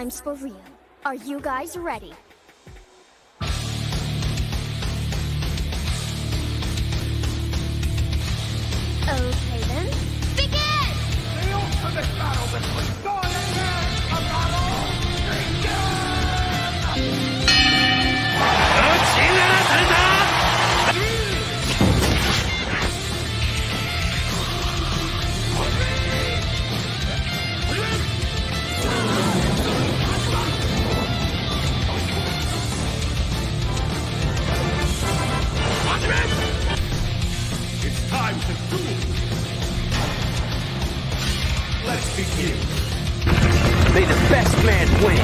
time's for real. Are you guys ready? Okay then, begin! The ultimate battle between God and man! A battle It's time to duel! Let's begin! May the best man win.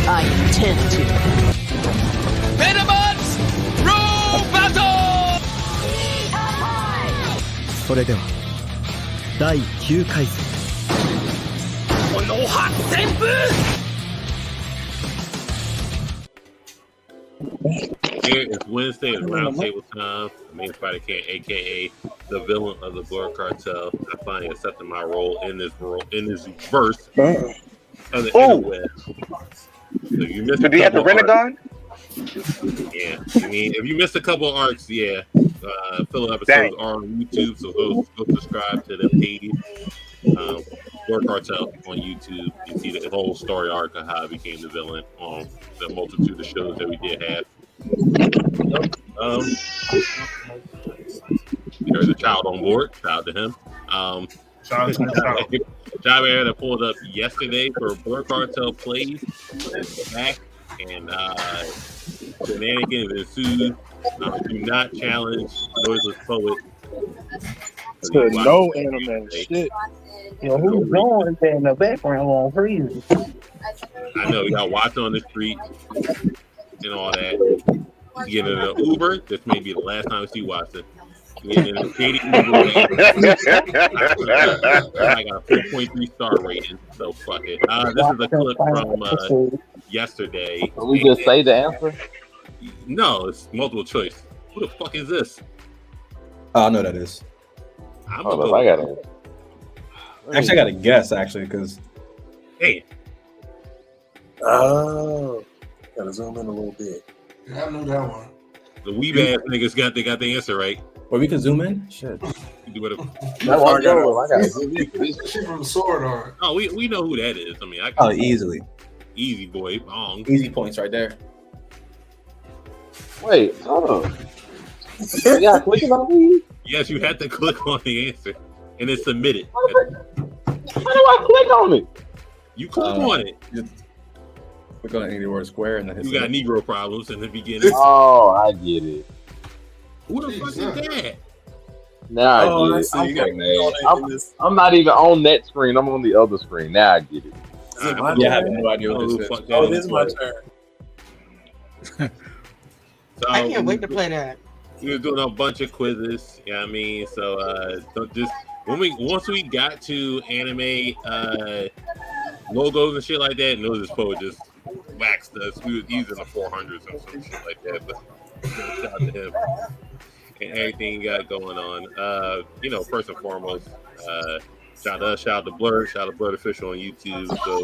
I intend to. Venomous! Roll battle! それでは第9回戦この発旋風 Here is Wednesday at Roundtable time. The main fighter king, aka the villain of the Blerd Cartel. I finally accepted my role in this verse of the interweb. So you missed So do you have the Renegon? Yeah, I mean, if you missed a couple of arcs, yeah, filler episodes are on YouTube, so go subscribe to the page. Blerd Cartel on YouTube. You see the whole story arc of how I became the villain on the multitude of shows that we did have. There's a child on board. Shout out to him. Javier that pulled up yesterday for Blerd Cartel plays is back, and shenanigans ensued. Do not challenge Noiseless Poet to no anime shit. You know, who's going in the background on freezing? I know y'all watch on the street and all that. You get in an Uber. This may be the last time you watch it. Get in a shady Uber. I got a 4.3 star rating, so fuck it. This is a clip from yesterday. Can we just say the answer? No, it's multiple choice. Who the fuck is this? I know that is. I got it. Actually, I got to guess, because... Hey. Oh. Gotta zoom in a little bit. Yeah, I knew that one. The weeb ass niggas they got the answer right. Well, we can zoom in? Shit. You do whatever. I got it. Shit from the sword art. Oh, we know who that is. I mean, easily. Easy boy. Bong. Easy points right there. Wait, hold on. You got clicking on me? Yes, you had to click on the answer, and it's submitted. How do I click on it? You click on it. Click on any word square, and then you got Negro problems in the beginning. Oh, I get it. Who the fuck is that? Now I get it. I'm not even on that screen. I'm on the other screen. Now I get it. I have no idea what this is. Oh, this is my turn. So, I can't wait to play that. We were doing a bunch of quizzes. You know what I mean? So just once we got to anime logos and shit like that, Noiseless Poet just waxed us. We was using the 400s and some shit like that. But shout out to him and everything he got going on. First and foremost, shout out to Blerd, shout out to Blerd Official on YouTube. So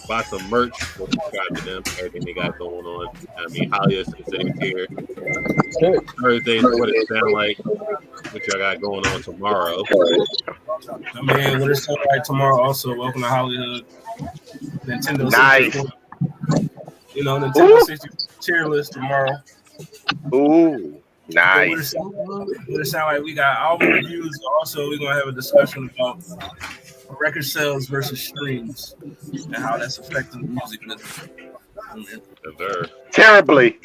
buy some merch, go subscribe to them, everything they got going on. I mean, Holly is here. Thursday is what it sound like, what y'all got going on tomorrow. I mean, what it sound like tomorrow also. Welcome to Hollywood. Nintendo 64. Nice. Nintendo 64 tier list tomorrow. Ooh, nice. What it sound like, we got album reviews. Also, we're going to have a discussion about record sales versus streams and how that's affecting the music business. Terribly.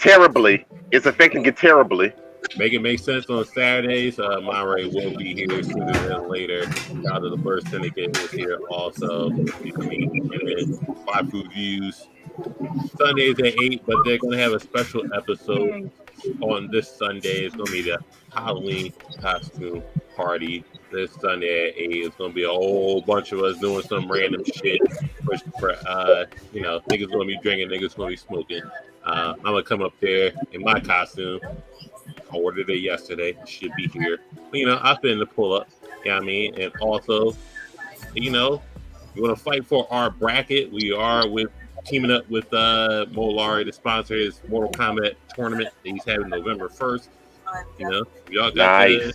It's affecting it terribly. Make it make sense on Saturdays. Monterey will be here sooner than later. Shout out to the Burst Syndicate is here also. And five food views. Sundays at 8, but they're going to have a special episode on this Sunday. It's going to be the Halloween costume party this Sunday at 8. It's going to be a whole bunch of us doing some random shit. Niggas going to be drinking, niggas going to be smoking. I'm going to come up there in my costume. I ordered it yesterday. It should be here. But, I've been to pull up. You know what I mean? And also, you want to fight for our bracket. We are with teaming up with Molari to sponsor his Mortal Kombat tournament that he's having November 1st. You know, y'all got to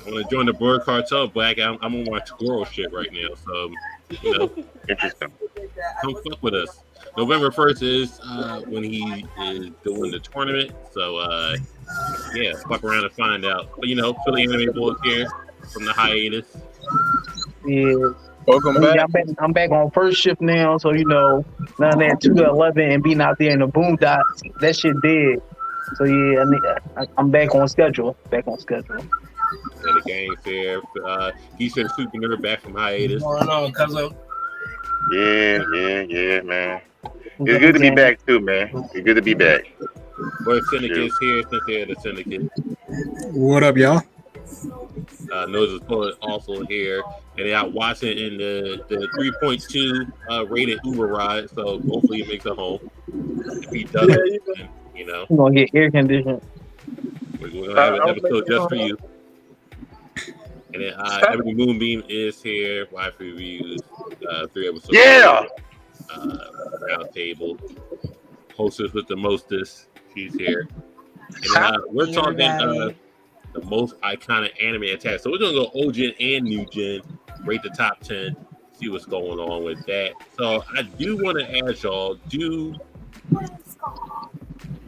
want to join the Blerd Cartel, Black. I'm on my squirrel shit right now, so you know, interesting. Come fuck with us. November 1st is when he is doing the tournament, so yeah, fuck around and find out. But you know, Philly Anime Boys here from the hiatus. Yeah. Welcome back. I'm back on first shift now, so you know, none of that 2 to 11 and being out there in the boondocks, that shit dead. So yeah, I'm back on schedule. And the gang's here. He said Super Nerd back from hiatus. What's going on, cousin? Yeah, man. It's good to be back too, man. It's good to be back. Well, Syndicate's here since they're the Syndicate. What up, y'all? Noses Poet also here, and they got Watson in the 3.2 rated Uber ride, so hopefully he makes it home. If he doesn't, then, you know, I'm gonna get air conditioned. We're gonna have an episode just for you. And then Ebony Moonbeam is here. Wife reviews 3 episodes. Yeah. Roundtable. Hostess with the mostest. She's here. And we're talking the most iconic anime attack. So we're gonna go old gen and new gen, rate the top 10, see what's going on with that. So I do want to ask y'all,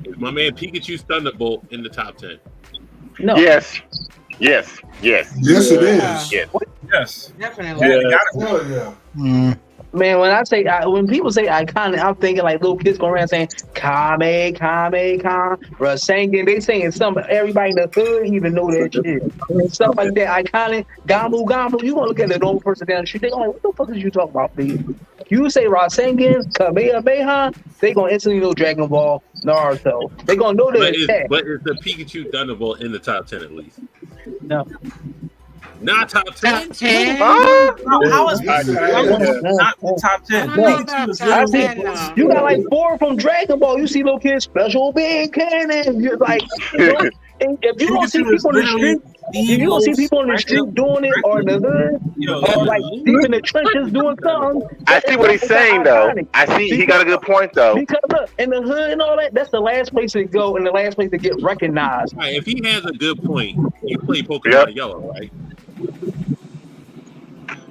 is my man Pikachu's Thunderbolt in the top 10? No. Yes, it is. Yes, Definitely. Yeah. Man, when people say iconic, I'm thinking like little kids going around saying Kame, Rasengan. They saying something. Everybody in the hood even know that shit. And stuff like that. Iconic, Gamu. You gonna look at the normal person down the street? They going, what the fuck is you talking about, please? You say Rasengan, Kamehameha, they gonna instantly know Dragon Ball, Naruto. They gonna know that. But is the Pikachu Thunderbolt in the top 10 at least? No. Not top 10. How is not the top 10? You got like 4 from Dragon Ball. You see little kids special big cannon. You're like, if you don't see people in the street, if you don't see people in the street doing it or in the hood, or like deep in the trenches doing something. I see what he's saying though. I see he got a good point though. Because look, in the hood and all that, that's the last place to go and the last place to get recognized. All right, if he has a good point, you play Pokemon Yellow, right?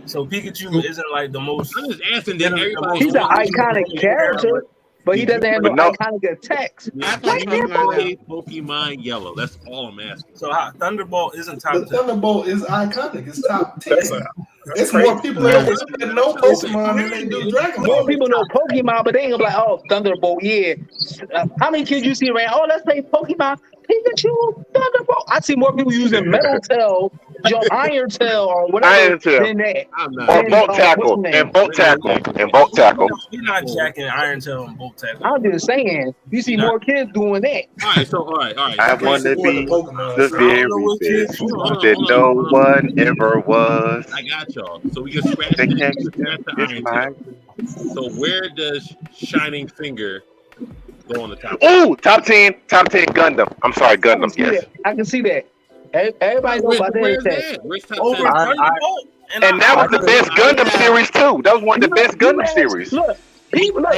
So Pikachu isn't like the most. I'm just asking that everybody. He's an iconic character, but he doesn't have no iconic attacks. Pokemon Yellow. That's all I'm asking. So Thunderbolt isn't top 10. Thunderbolt is iconic. It's top 10. It's more people that know Pokemon than they do Dragon Ball. More people know Pokemon, but they ain't gonna be like, oh, Thunderbolt, yeah. How many kids you see around? Oh, let's play Pokemon. Pikachu, Thunderbolt. I see more people using Metal Tail, Iron Tail, or whatever than that. Or Bolt Tackle. You're not jacking Iron Tail and Bolt Tackle. I'm just saying, you see more kids doing that. All right. I want to be the very best that no one ever was. I got y'all. So we can scratch the Iron Tail. So where does Shining Finger go on the top? Oh, top 10 Gundam. I'm sorry, Gundam. Yes, I can see that. Everybody knows about that. Where's top 10? And that was the best Gundam series too. That was one of the best Gundam series. Look,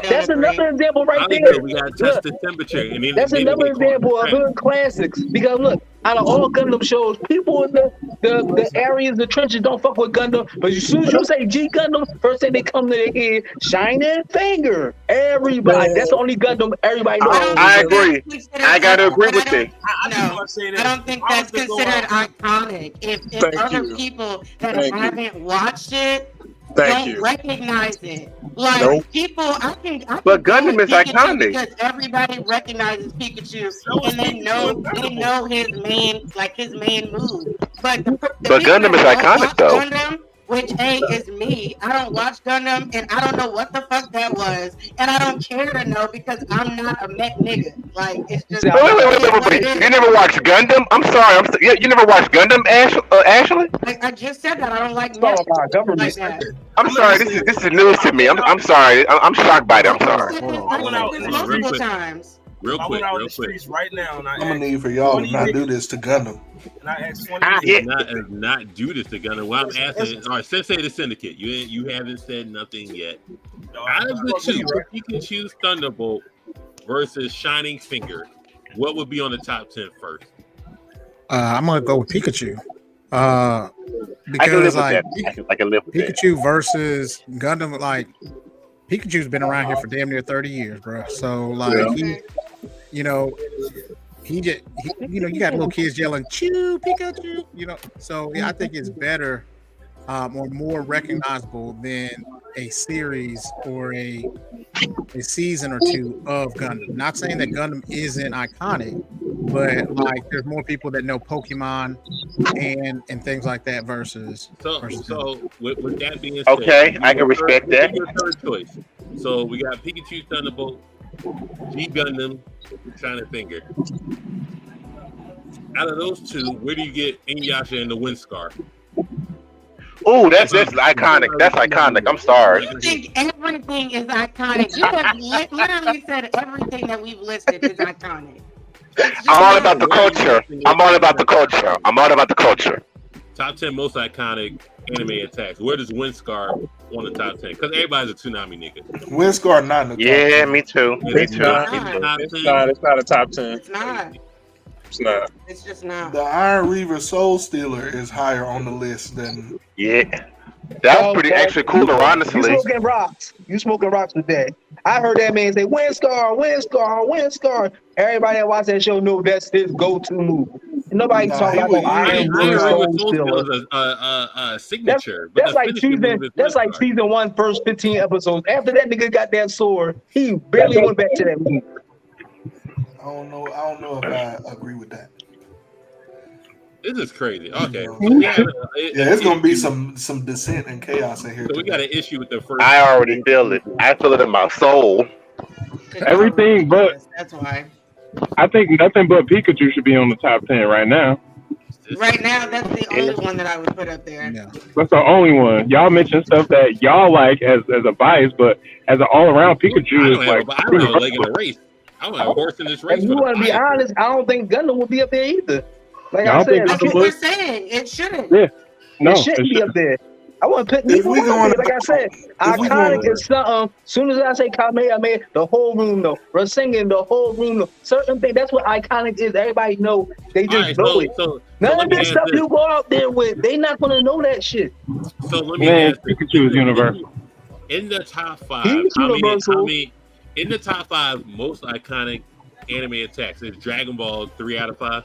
that's another example right there. We got to test the temperature. That's another example of hood classics. Because look, out of all Gundam shows, people in the areas, the trenches don't fuck with Gundam. But as soon as you say G Gundam, first thing they come to their head, Shining Finger. Everybody. That's the only Gundam everybody knows. I agree. I gotta agree with you. I don't think that's considered iconic. If other people that haven't watched it don't recognize it. Like people, I think but Gundam is iconic because everybody recognizes Pikachu and they know his main move. But Gundam is iconic though. Gundam, which is me. I don't watch Gundam and I don't know what the fuck that was, and I don't care to know because I'm not a mech nigga. Like it's just. Wait. You never watched Gundam? I'm sorry. You never watched Gundam, Ashley? I just said that I don't like mech. Like that. I'm sorry. This is news to me. I'm sorry. I'm shocked by it. I'm sorry. Multiple times. Real quick, out in real the quick. streets right now, and I'm gonna need for y'all to not do this to Gundam. And I asked 20 Not do this to Gundam. What I'm asking, all right, Sensei the Syndicate. You haven't said nothing yet. Out of the two, if you can choose Thunderbolt versus Shining Finger, what would be on the top 10 first? I'm gonna go with Pikachu. Because like I can live with Pikachu versus Gundam, like Pikachu's been around here for damn near 30 years, bro. So like you got little kids yelling "Chew Pikachu," So yeah, I think it's better or more recognizable than a series or a season or two of Gundam. Not saying that Gundam isn't iconic, but like there's more people that know Pokemon and things like that versus. So with that being said, okay, I can respect that. Your third choice. So we got Pikachu, Thunderbolt, G Gundam, Shining Finger. Out of those two, where do you get Inuyasha and the Windscar? Oh, that's iconic. That's iconic. I'm sorry. I think everything is iconic. You have literally said everything that we've listed is iconic. I'm all about the culture. I'm all about the culture. I'm all about the culture. Top 10 most iconic anime attacks. Where does Windscar on the top 10? Because everybody's a Tsunami nigga. Windscar not in the top 10. Me too. It's not a top 10. It's not. It's not. It's just not. The Iron Reaver Soul Stealer is higher on the list than. Yeah. That was pretty actually cool, honestly. You smoking rocks today. I heard that man say, Windscar, Windscar, Windscar. Everybody that watch that show know that's his go-to move. And nobody talking about Iron Reaver Soul Stealer. A signature. That's like season 1, first 15 episodes. After that nigga got that sword, he barely went back to that movie. I don't know if I agree with that. This is crazy. Okay. It's gonna be some dissent and chaos in here. So we got an issue with the first. I already feel it. I feel it in my soul. Everything but. That's why. I think nothing but Pikachu should be on the top 10 right now. Right now, that's the only one that I would put up there. Yeah. That's the only one. Y'all mentioned stuff that y'all like as a bias, but as an all-around Pikachu is like. I don't know, like in a race. I don't have a horse in this race. If you want to be honest, I don't think Gundam will be up there either. Like I I said, That's what we're saying. It shouldn't. Yeah. No, it shouldn't be up there. I want to put neither one up there. Like I said, iconic is something. As soon as I say Kamehameha, the whole room know. Rasengan, the whole room know. Certain things. That's what iconic is. Everybody know. They just know it. None of this stuff you go out there with, they not gonna know that shit. So let me ask Pikachu is universal. In the top 5, He's universal. In the top 5 most iconic anime attacks, is Dragon Ball 3 out of 5?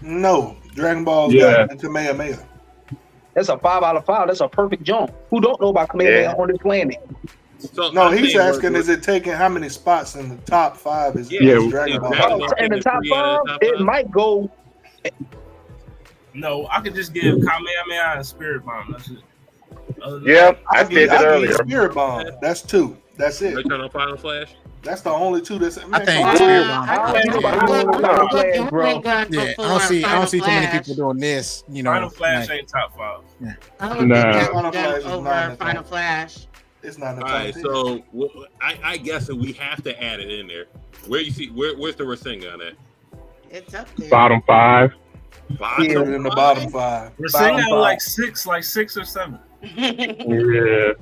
No, Dragon Ball's got Kamehameha. That's a 5 out of 5. That's a perfect jump. Who don't know about Kamehameha on this planet? So no, he's asking, is it taking how many spots in the top 5 is Dragon Ball? In the top 5, it might go. No, I could just give Kamehameha and Spirit Bomb. That's it. I said that earlier. Spirit Bomb. That's 2. That's it. Return on Final Flash? That's the only 2 that's. I think Spirit Bomb. I don't see too many people doing this. Final Flash ain't top 5. Yeah. I would Final think Flash is over not Final Flash. It's not in the top 10. So I guess that we have to add it in there. Where you see where's the Rasengan at? It's up there. Bottom 5. Yeah, in the bottom 5. Rasengan like 6 or 7. Yeah.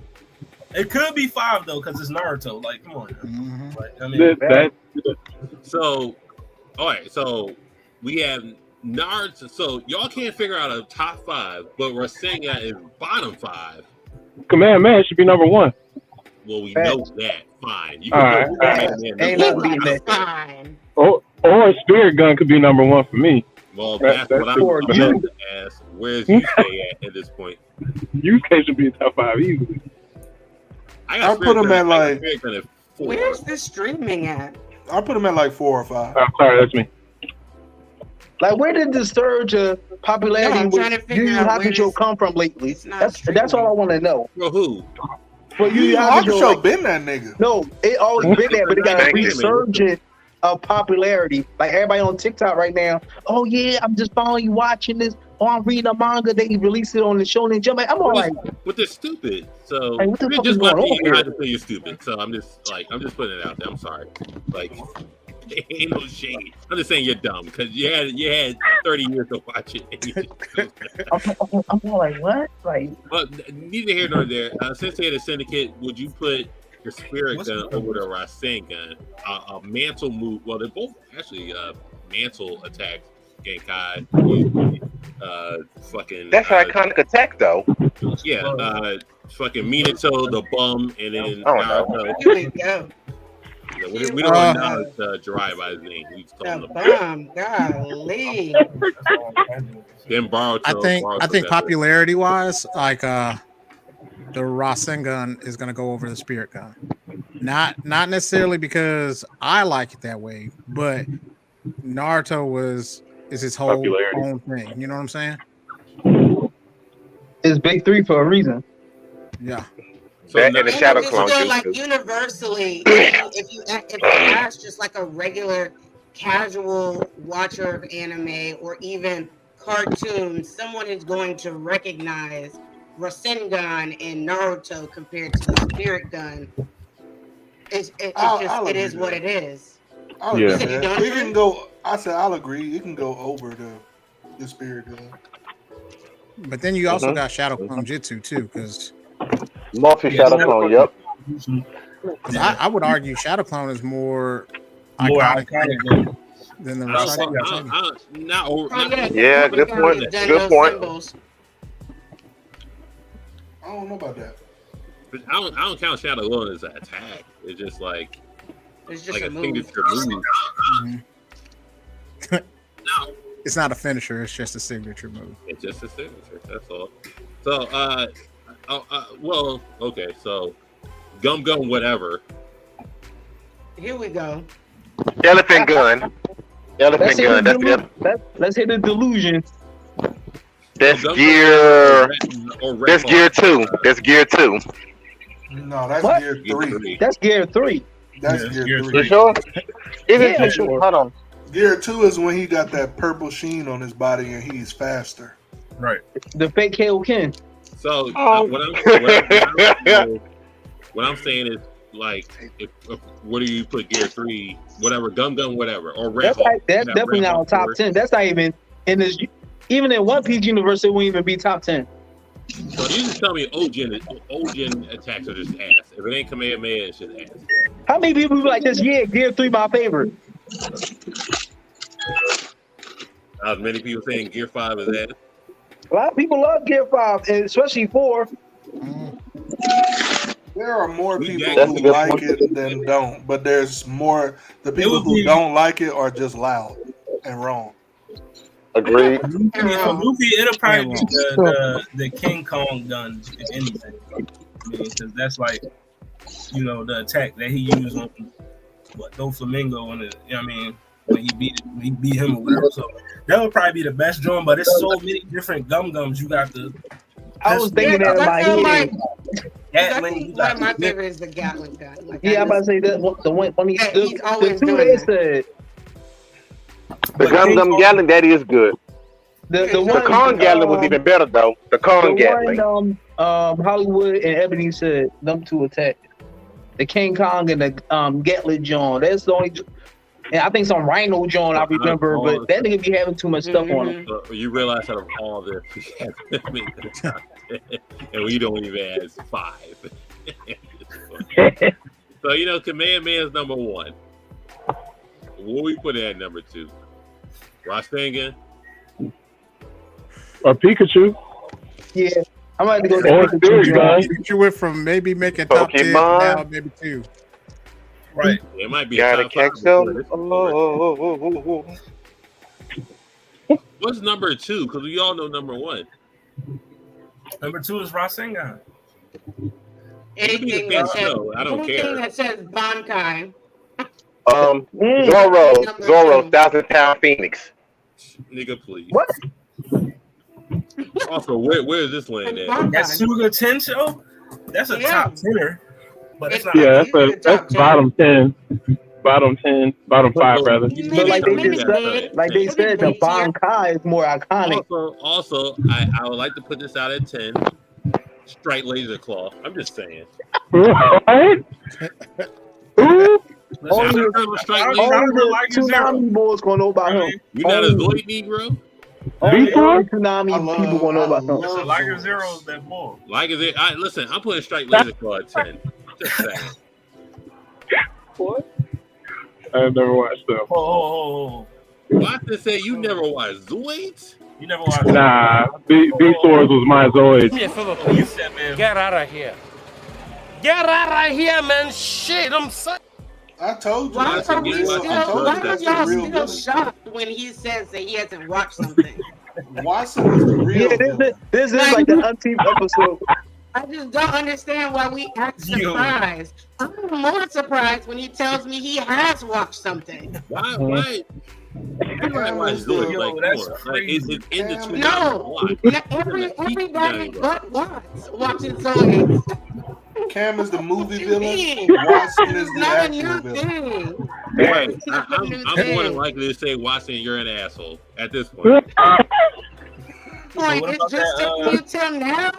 It could be 5 though, because it's Naruto. Like, come on. Mm-hmm. Like, I mean, So, all right. So we have Naruto. So y'all can't figure out a top 5, but Rasengan is bottom 5. Kamehameha should be number 1. Well, we know that. Fine. You All can right. Ain't nothing beating that. Fine. Or a Spirit Gun could be number 1 for me. Well, that's what I'm for going to ask. Where's Yusuke at this point? Yusuke should be in top 5 easily. I put him at like. Where's the streaming at? I put him at like 4 or 5. Oh, sorry, that's me. Like, where did the surge of popularity with Yu Yu Hakusho come from lately? That's all I want to know. For who? For Yu Yu Hakusho been that nigga. No, it always been that, but it got a resurgence of popularity. Like everybody on TikTok right now. Oh yeah, I'm just following you, watching this. Oh, I'm reading a manga. They released it on the Shonen Jump. I'm all like, "What is stupid?" So like, what the fuck just is going on here? to say you're stupid. So I'm just putting it out there. I'm sorry. Like, Ain't no shade. I'm just saying you're dumb because you had 30 years to watch it. And you I'm like, what? Like, but neither here nor there. Since they had a syndicate, would you put your spirit gun over the Rasengan? A mantle move. Well, they're both actually mantle attacks. Genkai. Fucking. That's an iconic attack, though. Yeah. Fucking Minato, the bum, and then Naruto. Here we go. We don't acknowledge Jiraiya by his name. We just call him the bomb. Golly. Then Boruto. I think popularity wise, like the Rasengan is going to go over the Spirit Gun. Not necessarily because I like it that way, but Naruto is his whole own thing. You know what I'm saying? It's big three for a reason. Yeah. So and the Shadow Clone. So like universally, if you ask just like a regular casual watcher of anime or even cartoons, someone is going to recognize Rasengan and Naruto compared to the Spirit Gun. It is what it is. We can go. I said I'll agree. You can go over the Spirit Gun. But then you also got Shadow Clone Jutsu too, because Shadow Clone. Yep. I would argue Shadow Clone is more iconic than the Rasengan. Yeah, good point. Good point. I don't know about that. But I don't count Shadow Clone as an attack. It's just like it's just a move. signature move. No. It's not a finisher. It's just a signature move. It's just a signature. That's all. So, well, okay. So, gum, whatever. Here we go. Elephant gun. Elephant gun. That's it. Let's hit the delusion. That's gear. That's gear 2. That's gear 2. No, that's gear 3. That's gear 3. That's gear 3. For sure. Yeah, sure. Hold on. Gear 2 is when he got that purple sheen on his body and he's faster. Right. The fake Kaioken. So what I'm saying is like, if what do you put gear 3? Whatever, gum, whatever, or red. That's definitely not on top 10. That's not even in this. Even in One Piece universe, it won't even be top 10. So you just tell me Ojin attacks are just ass. If it ain't Kamehameha, it's just ass. How many people be like this? Yeah, Gear 3 my favorite. As many people saying Gear 5 is ass. A lot of people love Gear 5, and especially 4. There are more people who like it than don't, but there's more. The people who don't like it are just loud and wrong. Agreed. For Luffy, it'll probably be the King Kong gun, if anything. I mean, because that's like, the attack that he used on Doflamingo and when he beat him or whatever. So that would probably be the best drum. But it's so many different gums you got to. I was thinking that in my head. One of my favorites is the Gatling gun. I'm about to say that the one he's always the two they said. The gum Gatling, that is good. The Kong Gatling was even better though. The Kong Gatling. Hollywood and Ebony said them two attack. The King Kong and the Gatling John. That's the only. And I think some Rhino John I remember, but that nigga be having too much stuff on him. So you realize out of all this, and we don't even ask 5. So Kamehameha is number 1. What we put at number 2? Rasengan or Pikachu? Yeah, I'm about to go. Pikachu went from maybe making top 10 now maybe 2. Right. It might be a top 5. What's number 2? Because we all know number 1. Number 2 is Rasengan. Anything that says Bankai. Zoro, 1,000-pound Phoenix. Nigga, please. What? Also, where is this land at? That Suga Tensho? That's a top 10er. But it's not. Yeah, that's bottom 10. Bottom 10, bottom 5 rather. But like they said, the Bankai is more iconic. Also, I would like to put this out at 10. Strike Laser Claw. I'm just saying. What? Only the Tsunami boys gonna know about him. You not a Zoid Negro? Only Tsunami people gonna know about him. Listen, Liger Zero's that ball. Liger Zero. Listen, I'm putting Strike Laser Claw at 10. Just saying. What? I've never watched them. Oh. Watson said you never watched Zoids? You never watched Nah, B-Swords was my Zoid. Get out of here. Get out of here, man. Shit, I'm sorry. I told you. Why are y'all still shocked when he says that he hasn't watched something? Watson was the real. Yeah, this is like the unteenth episode. I just don't understand why we act surprised. I'm more surprised when he tells me he has watched something. Why? Everybody watch Zoid like more. Like it's in the Twitter. No, everybody but watching Zoid. Cam is the movie villain. Watson is the not a actual new villain. thing. Right. I'm more than likely to say, Watson, you're an asshole at this point. It's just taking you till now.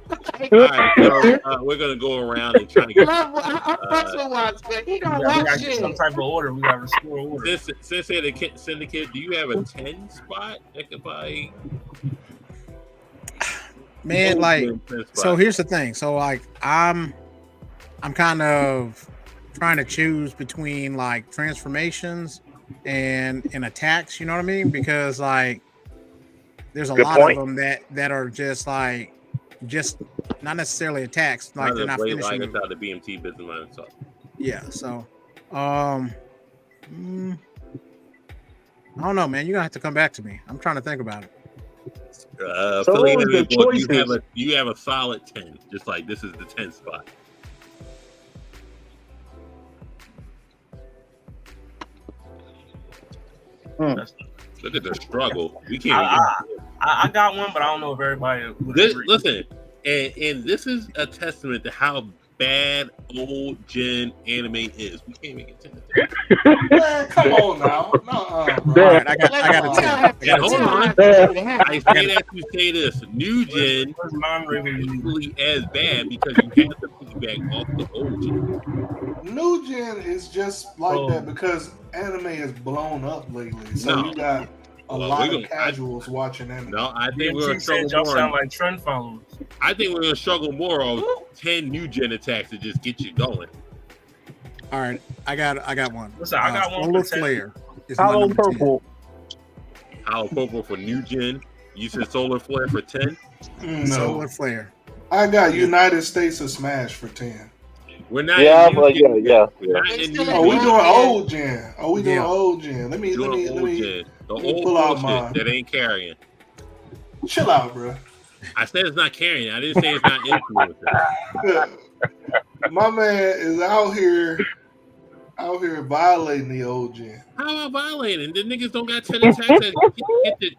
All right, so we're gonna go around and try to get. I fucks with Watson, but he don't watch shit. Some type of order. We gotta restore order. Since the Syndicate, do you have a 10 spot that could buy? Man, like, so here's the thing. So like, I'm kind of trying to choose between like transformations and attacks. You know what I mean? Because like, there's a lot of them that are just like, just not necessarily attacks. Like they're not finishing. Like out the BMT business line. So. Yeah. So, I don't know, man. You're gonna have to come back to me. I'm trying to think about it. You have a solid 10, just like this is the 10 spot. Look at the struggle. We can't. I got one, but I don't know if everybody would agree. Listen, and this is a testament to how bad old gen anime is. We can't make it 10. Man, come on now. Right, I got a 10. Hold on. I say that to say this. New gen is equally as bad because you have to piggyback off the old gen. New gen is just like that because anime has blown up lately. So you got a lot of casuals watching anime. No, I think we're gonna struggle y'all more. sound like trend followers. I think we're gonna struggle more on 10 new gen attacks to just get you going. All right, I got one. Listen, I got one. Solar Flare. Hollow Purple. Hollow Purple for new gen. You said Solar Flare for 10. No. Solar Flare. I got United States of Smash for 10. We're not. Yeah. Oh, we doing old gen. We doing old gen. Let me the old pull out bullshit that ain't carrying. Chill out, bro. I said it's not carrying. I didn't say it's not influencing. My man is out here violating the old gen. How am I violating? The niggas don't got 10 attacks that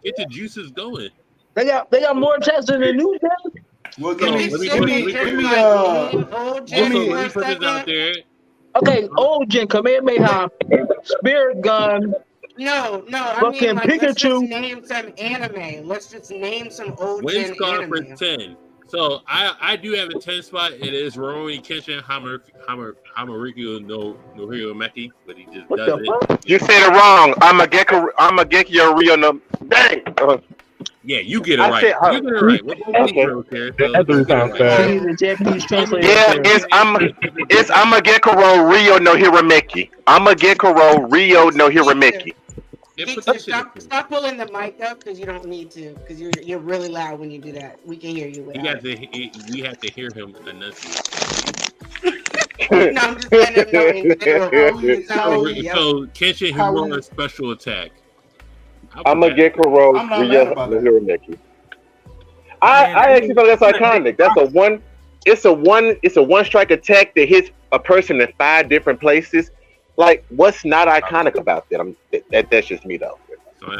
get the juices going. They got more attacks than the new gen. Well, let me put this out there. Okay, old gen, Kamehameha, Spirit Gun. No, I fucking mean, like, Pikachu. Let's just name some anime. Let's just name some old Wind gen Scar anime. for 10. So I do have a 10 spot. It is Rurouni Kenshin Hamariku no Hiromeki, but he just does it. You said it wrong. I'm a Gekio Rio no. Dang. Yeah, you get it right. You get it right. That sounds bad. Yeah, it's I'm a Gekiro Rio no Hiromeki. I'm a Gekiro Rio no Hiromeki. Stop pulling the mic up because you don't need to, because you're really loud when you do that. We can hear you. We have to hear him enunciate. No, I'm just letting him know in general. So Kenshin Himura special attack. I'm a Gekiro Rio no Hiromeki. I actually thought that's iconic. That's a one strike attack that hits a person in 5 different places. Like, what's not iconic about that? That's just me though.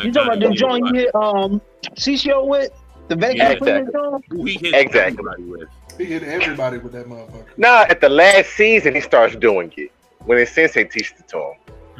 You talking about the joint you hit CCO with? The vacuum exactly. He hit everybody with that motherfucker. Nah, at the last season he starts doing it. When his sensei teaches it to him.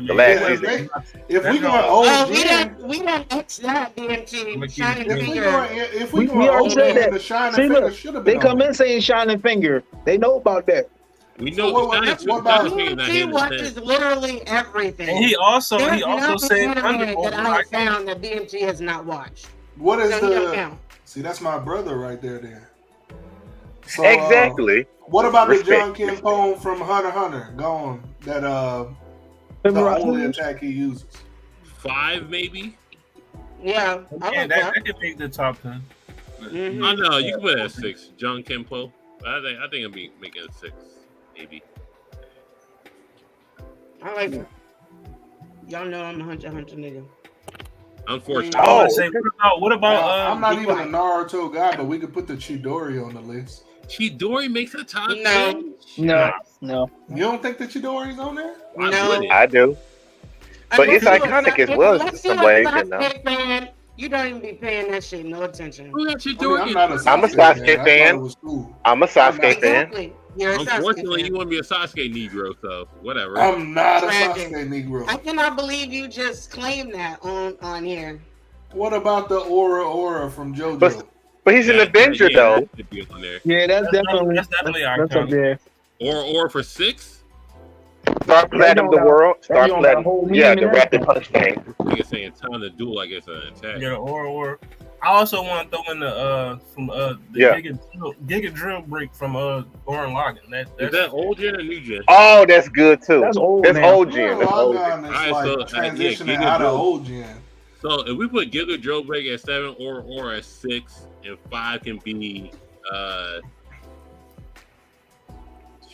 The last season. If we going old gen, we don't X that DMT. Shining if we going old gen, the Shining Finger should have been. They come in saying Shining Finger. They know about that. We know BMT watches literally everything. And he also There's said nothing anime that I have found that BMT has not watched. What is So he don't count. See, that's my brother right there. Then. So, Exactly. What about Respect. the John Kim poem from Hunter x Hunter? Gone. That the only attack he uses. 5 maybe. Yeah, that could make the top 10. Mm-hmm. I know you can put it at 6. John Kimpo. I think it'll be making it 6, maybe. I like it. Y'all know I'm a Hunter nigga. Unfortunately. I want to say, what about? I'm not even a Naruto guy, but we could put the Chidori on the list. Chidori makes a top 10? No. You don't think the Chidori's on there? No. I do. But it's iconic as well in some ways, you know. Fan, you don't even be paying that shit no attention. I'm not a I'm a Sasuke fan. I'm a Sasuke fan. Exactly. You're a Sasuke Unfortunately, fan. you want to be a Sasuke Negro, so whatever. I'm not a Tragic. Sasuke Negro. I cannot believe you just claimed that on here. What about the Aura from JoJo? But he's an Avenger, though. Yeah, that's definitely that's up there. Or for 6? Star Platinum the world. Star Platinum. Yeah, the rapid punch thing. Nigga saying time to duel like it's an attack. Yeah, or I also want to throw in the Giga Drill break from Gurren Lagann. Is that old gen or new gen? Oh, that's good too. That's old. That's man. old gen. That's old gen. Transitioning out of old gen. So if we put Giga Drill break at 7 or at 6, and 5 can be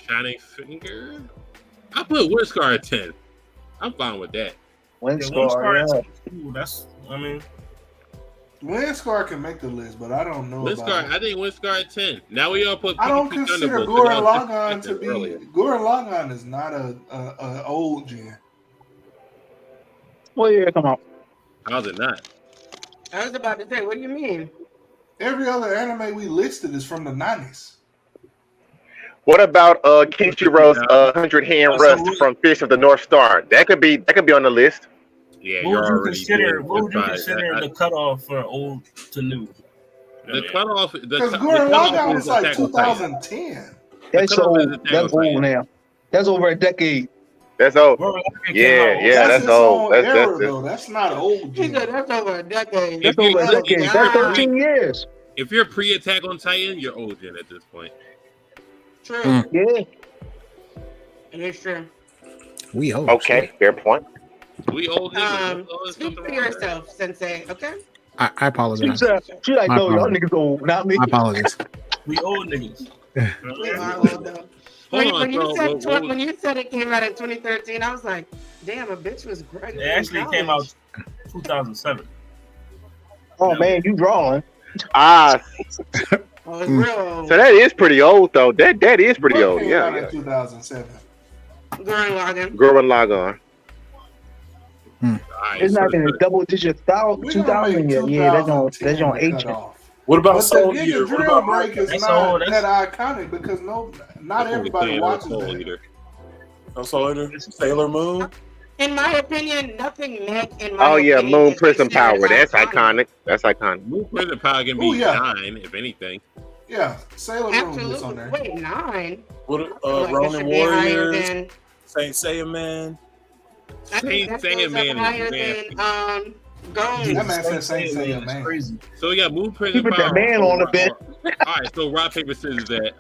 Shining Finger. I put Windscar at 10. I'm fine with that. Windscar, that's, I mean, Windscar can make the list, but I don't know Windscar. I think Windscar at 10. Now we all put. I don't PvP consider Thunderbolt, Gurren Lagann to be. Gurren Lagann is not a old gen. What year come out? How's it not? I was about to say, what do you mean? Every other anime we listed is from the 90s. What about Kenshiro's 100 Hand Rust from Fish of the North Star? That could be on the list. Yeah, what would you consider the cutoff for old to new? The cutoff. Because Gurren Lagann was like 2010. That's old. That's old now. That's over a decade. That's old. Yeah, that's old. That's not old. He said that's over a decade. That's over a decade. That's 13 years. If you're pre-Attack on Titan, you're old gen at this point. True. Yeah. It is true. We old. Okay, fair point. We old niggas. Speak for yourself, Sensei. Okay. I apologize. She like, no, y'all niggas old, not me. My apologies. We old niggas. We are old though. When you said it came out in 2013, I was like, damn, a bitch was great. It actually came out 2007. Oh man, you drawing? Ah. It's real old. So that is pretty old though. That is pretty old. Yeah. 2007. Gurren Lagann. It's not in a double digit 2000 yet. Yeah, that's on ancient. What about But Soul the Eater? Giga What Drill about break is not that iconic because not everybody watches that. Soul Eater? Sailor Moon? In my opinion, nothing met in Oh my yeah, opinion Moon is Prism considered Power. That's iconic. That's iconic. Moon Prism Power can be 9, if anything. Yeah, Sailor Moon is on there. Wait, 9? What? Like Ronin Warriors? Saint Seiya Man? Saint Seiya Man higher is than That man said Saint Seiya Man. Crazy. So we got Moon Prism Put Power. that man on a bit. All right, so rock paper scissors at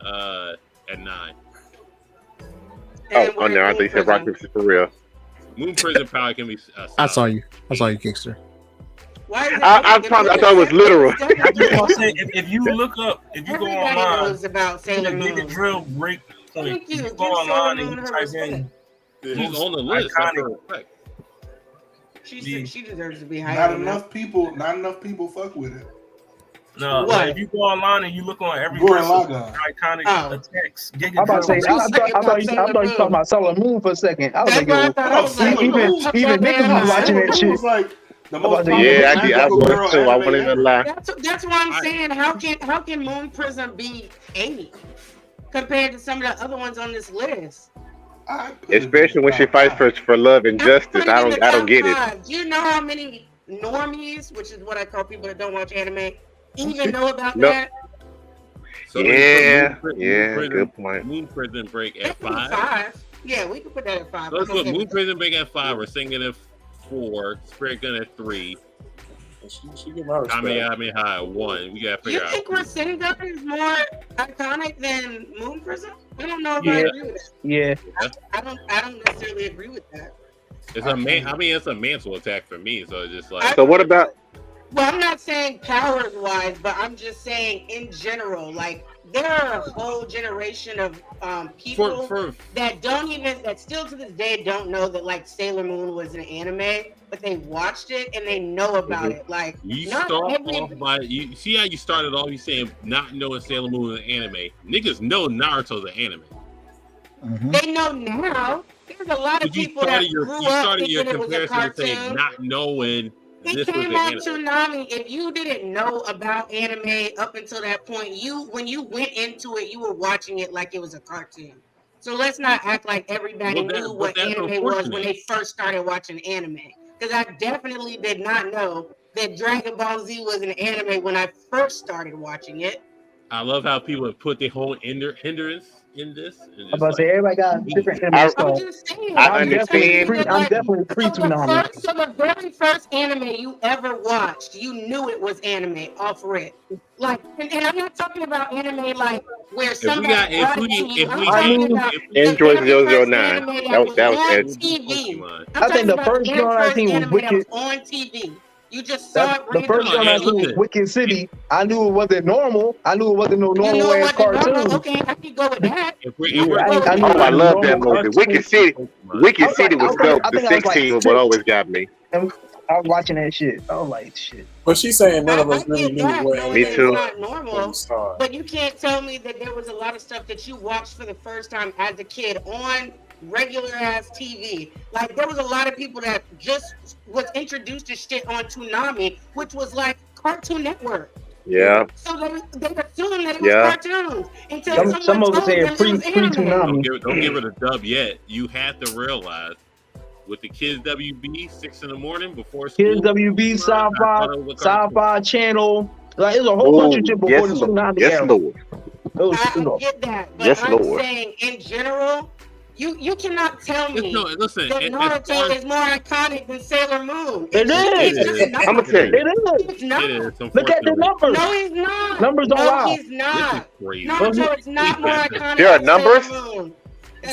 9. Oh no, I think you said rock paper scissors for real. Moon Prism Power can be. I saw you, Kickster. I thought it was literal. If you look up, if you go online, knows about Sailor Moon. Giga Drill break point. If you go online and you type in, She's on the list. Iconic. She deserves to be higher. Not enough people fuck with it. No, What? if you go online and you look on every Gurren person's Lagann. iconic attacks, Giga I'm about to say, Drill. I thought you talking about Sailor Moon for a second. I was like, That's what I thought. I was like, even niggas was watching that shit. Was like the most Yeah, I was too. I wouldn't even lie. That's why I'm saying. How can Moon Prism be 8 compared to some of the other ones on this list? Especially when she fights for love and justice. I don't get it. Do you know how many normies, which is what I call people that don't watch anime, even know about that? So Yeah, Moon good point. Moon Prison Break at 5. 5. Yeah, we can put that at 5. So let's put Moon Prison Break at 5. We're singing at 4. Spirit Gun at 3. Kamehameha at 1. We gotta figure out. You think Rasengan is more iconic than Moon Prison? I don't know if I agree with that. Yeah. I don't necessarily agree with that. It's it's a mantle attack for me. So it's just like. So what about? Well, I'm not saying powers wise, but I'm just saying in general, like there are a whole generation of people that still to this day don't know that like Sailor Moon was an anime, but they watched it and they know about it. Like you start off by you see how you started off. You saying not knowing Sailor Moon is an anime. Niggas know Naruto's an anime. They know now. There's a lot of people that grew up thinking it was a cartoon. Not knowing. It came on Toonami. If you didn't know about anime up until that point, when you went into it, you were watching it like it was a cartoon. So let's not act like everybody knew what anime was when they first started watching anime. Because I definitely did not know that Dragon Ball Z was an anime when I first started watching it. I love how people have put their whole hindrance in this. I'm about to say everybody got different images. I'm definitely pre-Toonami. So the very first anime you ever watched, you knew it was anime off rip. Like, and I'm not talking about anime like where somebody Android 009. That was on TV. I think the first one I seen was Wicked on TV. You just saw it. The first one I seen was Wicked City. I knew it wasn't normal. I knew it wasn't no normal ass cartoon. Okay, I can go with that. I love that movie. Wicked City was dope. The 16 was what always got me. I was watching that shit. I was like, shit. But she's saying none of us really knew what. Me too. Not normal, but you can't tell me that there was a lot of stuff that you watched for the first time as a kid on regular ass TV. Like there was a lot of people that just was introduced to shit on Toonami, which was like Cartoon Network. Yeah. So they assumed that it was cartoons until some of us say pre-Toonami. Don't give it a dub yet. You have to realize with the Kids WB 6 in the morning before school. Kids WB sci-fi channel. Like there's a whole bunch of shit before the Toonami era. I get that, but I'm saying in general. You cannot tell me that Naruto is more iconic than Sailor Moon. It is. I'm gonna tell you. It is. Look at the numbers. No, he's not. Numbers don't lie. He's not. Naruto is not more iconic. There are numbers.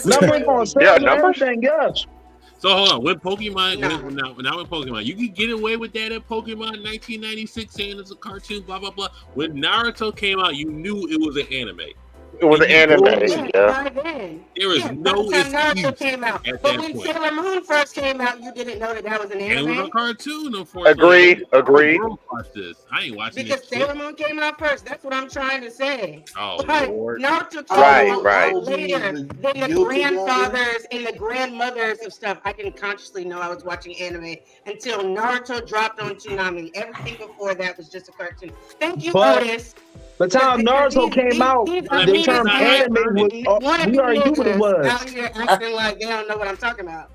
Numbers on Sailor Moon. Everything, yes. So hold on, when Pokemon, now with Pokemon, you could get away with that at Pokemon 1996 saying it's a cartoon, blah blah blah. When Naruto came out, you knew it was an anime. It was an anime. There was no excuse came out. at but that when point. Sailor Moon first came out, you didn't know that was an anime. It was a cartoon, unfortunately. Agreed. I ain't watching because this Sailor Moon came out first. That's what I'm trying to say. Oh, but Lord. Naruto came out later than the grandfathers and the grandmothers of stuff. I didn't consciously know I was watching anime until Naruto dropped on Toonami. Everything before that was just a cartoon. Thank you, Otis. By the time Naruto came out, the term anime was, we already knew what it was. Out here acting like they don't know what I'm talking about.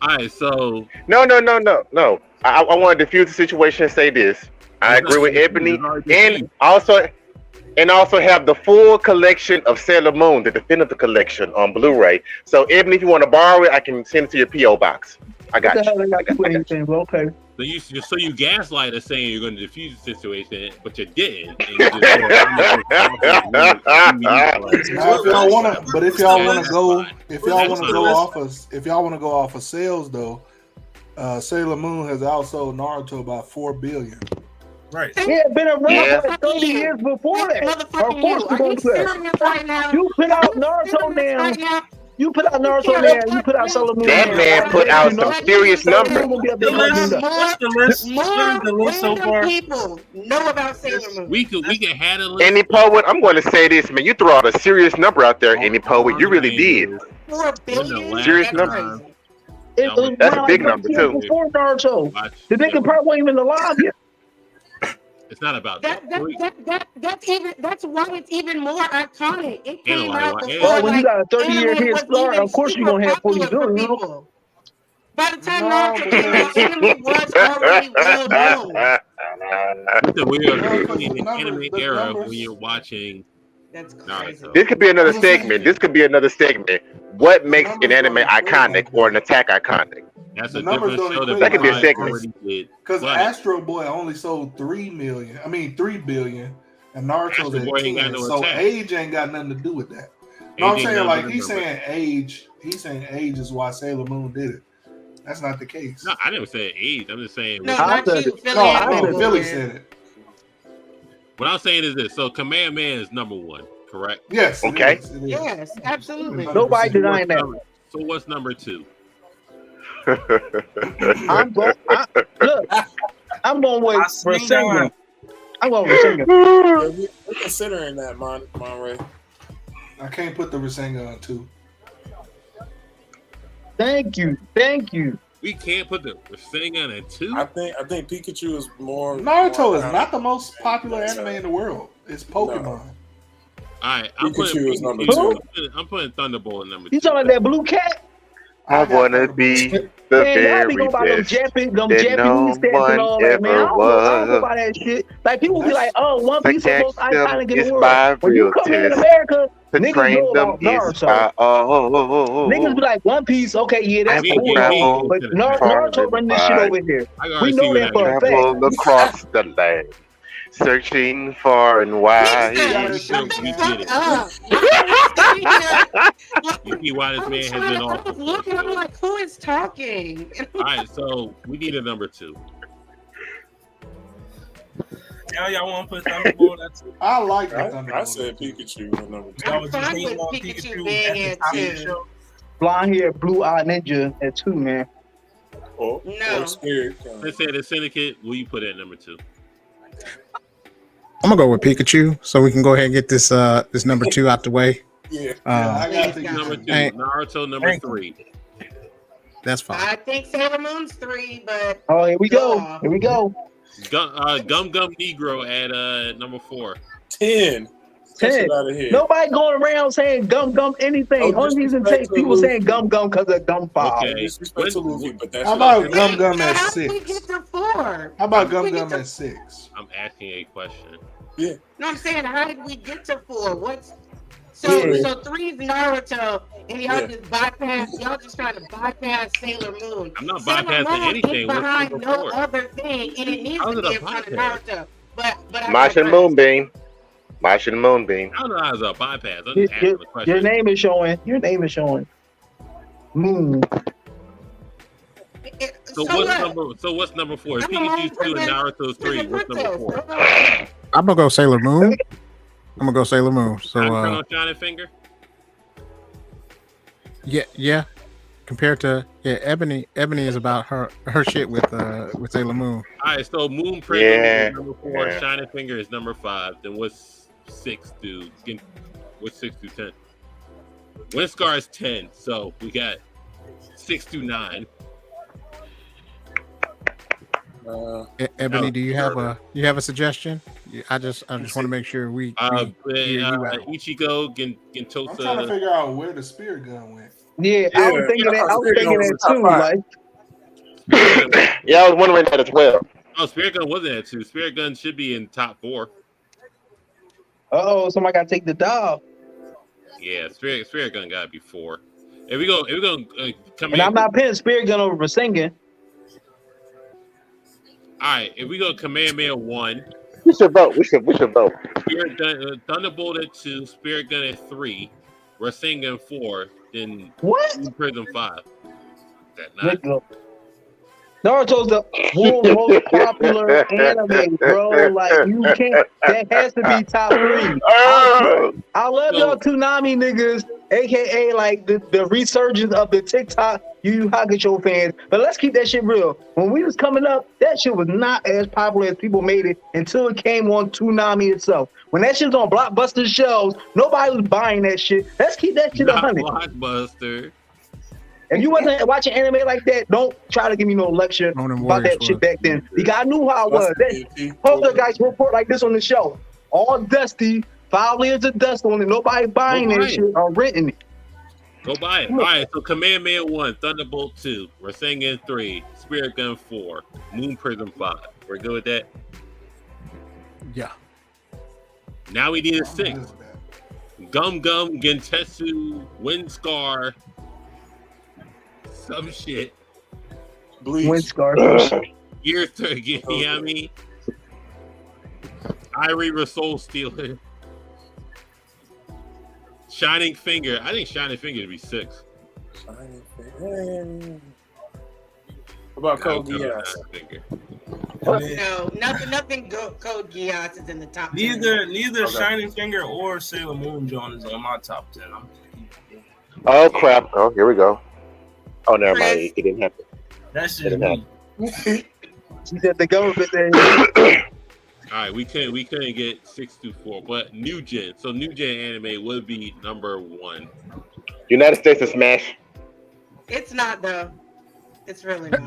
All right, so No. I want to diffuse the situation and say this. I agree with Ebony, and also have the full collection of Sailor Moon, the definitive collection on Blu-ray. So Ebony, if you want to borrow it, I can send it to your PO box. I got you. Okay. So you gaslight us saying you're going to defuse the situation, but you didn't. And if y'all want to go off of sales though, Sailor Moon has outsold Naruto by $4 billion. Right. Yeah, been around for 30 years before that. Of course, you put out Naruto now. You put out Naruto there, you put out Sailor Moon. That man put out some serious numbers. More people know about Sailor Moon. We could have a list. Any poet, I'm going to say this, man. You threw out a serious number out there, any poet. You really did. 4 billion. Serious number. That's a big number too. Before Naruto, the nigga probably wasn't even alive yet. It's not about that's why it's even more iconic. It came out before. Well, when you got a 30-year head start, of course you're gonna have 40 billion. By the time Naruto came out, anime was already well known. We are in the anime era when you're watching That's crazy. This could be another segment. What makes an anime iconic or an attack iconic? That's The a numbers different don't show equate that could be a like segment. because Astro Boy only sold 3 billion, and Naruto's Astro at Boy ain't got 10. no So attack. age ain't got nothing to do with that. No, I'm Age ain't saying nothing like but a he's number. saying age. He's saying age is why Sailor Moon did it. That's not the case. No, I never said age. I'm just saying. No, what- not you. Philly No, Anime Boy. Philly said it. What I'm saying is this. So Command Man is number 1, correct? Yes. Okay. Yes, absolutely. Nobody denying that. So what's number 2? I'm going with Rasengan. I'm going with Rasengan. We're considering that, Monray. I can't put the Rasengan on 2. Thank you. We can't put the Rasengan at 2. I think Pikachu is more. Naruto is not the most popular anime in the world. It's Pokemon. All right, I'm Pikachu putting is number Pikachu. 2. I'm putting Thunderbolt at number 2. You talking about that blue cat? I wanna be the Man, y'all be very going by them best Japanese that no stats and all one that, man. I ever don't go by was. that shit. Like, people be like, oh, One Piece is the most iconic in It's the my world. When you real come here in test. America, To niggas train know them about is Naruto. my Niggas be like, One Piece, okay, yeah, that's I cool. travel But Naruto run this shit over here. I We already know see that what for a fact. travel across the land, searching far and wide. Shut the We fuck get it. up. You see why this man has been off. I was looking, I'm like, who is talking? All right, so we need a number 2. Y'all want to put Thunderbolt at 2? I like the Thunderbolt. I said Pikachu was number 2. Y'all was just fine hating with on Pikachu Pikachu being at the top of the at 2. show. Blonde hair, blue eye ninja at 2, man. Or Spirit. Let's say the Syndicate. Will you put it at number 2? I'm gonna go with Pikachu, so we can go ahead and get this this number 2 out the way. Yeah. I got Number 2. Hey. Naruto number 3. That's fine. I think Sailor Moon's 3, but Oh, here we go. Here we go. Gum Gum Negro at number 4. 10. 10. Out of here. Nobody going around saying gum anything. Oh, Only reason disrespect to people Luffy. saying gum because of gum file. Okay. Disrespect to Luffy, but that's How about Gum how at did we 6? get to 4? How about Gum at 6? I'm asking a question. Yeah. No, I'm saying, how did we get to 4? So 3's Naruto, and y'all just bypass. Y'all just trying to bypass Sailor Moon. I'm not Sailor bypassing Moon anything. is What's behind number no 4? other thing, and it needs How's to it a be in front of bypass? Naruto. But I Martian digress. Moonbeam. Martian Moonbeam. I don't know how it's a bypass. I'm just asking the question. Your name is showing. Your name is showing. Moon. So what's number 4? If Pikachu's 2 and Naruto's 3, what's number 4? I'm gonna go Sailor Moon. So I'm on Shining Finger. yeah. Compared to Ebony is about her shit with Sailor Moon. All right, so Moon Prism is number 4. Yeah. Shining Finger is number 5. Then what's 6 do? What's 6 through 10? Windscar is 10. So we got 6 through 9. Ebony, do you have a suggestion? I just want to make sure we hear you out. Ichigo, Gentosa. I'm trying to figure out where the Spirit Gun went. Yeah, I was thinking that too. Like, Yeah, I was wondering that as well. Oh, Spirit Gun wasn't at 2. Spirit Gun should be in top 4. somebody got to take the dog. Yeah, Spirit Gun got to be 4. If we go come And I'm not pinning Spirit Gun over Rasengan. All right, if we go Kamehameha 1. We should vote. Spirit Gun, Thunderbolt at 2, Spirit Gun at 3, Rasengan 4, then What? Prism 5. Is that not? Naruto's the world's most popular anime, bro. Like, you can't. That has to be top 3. I love y'all Toonami niggas, aka like the resurgence of the TikTok Yu Hakusho fans. But let's keep that shit real. When we was coming up, that shit was not as popular as people made it until it came on Toonami itself. When that shit was on Blockbuster shelves, nobody was buying that shit. Let's keep that shit 100. Blockbuster. If you wasn't watching anime like that, don't try to give me no lecture about that shit back then. Because I knew how it was. Poltergeist report like this on the show. All dusty, 5 layers of dust on it. Nobody buying that shit or renting it. Go buy it. All right, so Kamehameha 1, Thunderbolt 2, Rasengan 3, Spirit Gun 4, Moon Prism 5. We're good with that? Yeah. Now we need a 6. Gum Gum Gentetsu Windscar. Some shit. Windscar. Gear 30, you know what I mean? Irie Soul Stealer. Shining Finger. I think Shining Finger would be 6. Shining Finger. What about Code Geass? No, nothing. Code Geass is in the top 10. Neither Shining Finger or Sailor Moon John is on my top 10. Oh crap! Oh, here we go. Oh, never mind. It didn't happen. That's just me. She said the government there. All right, we couldn't get 6 through 4, but new gen. So new gen anime would be number 1. United States of Smash. It's not though. It's really not.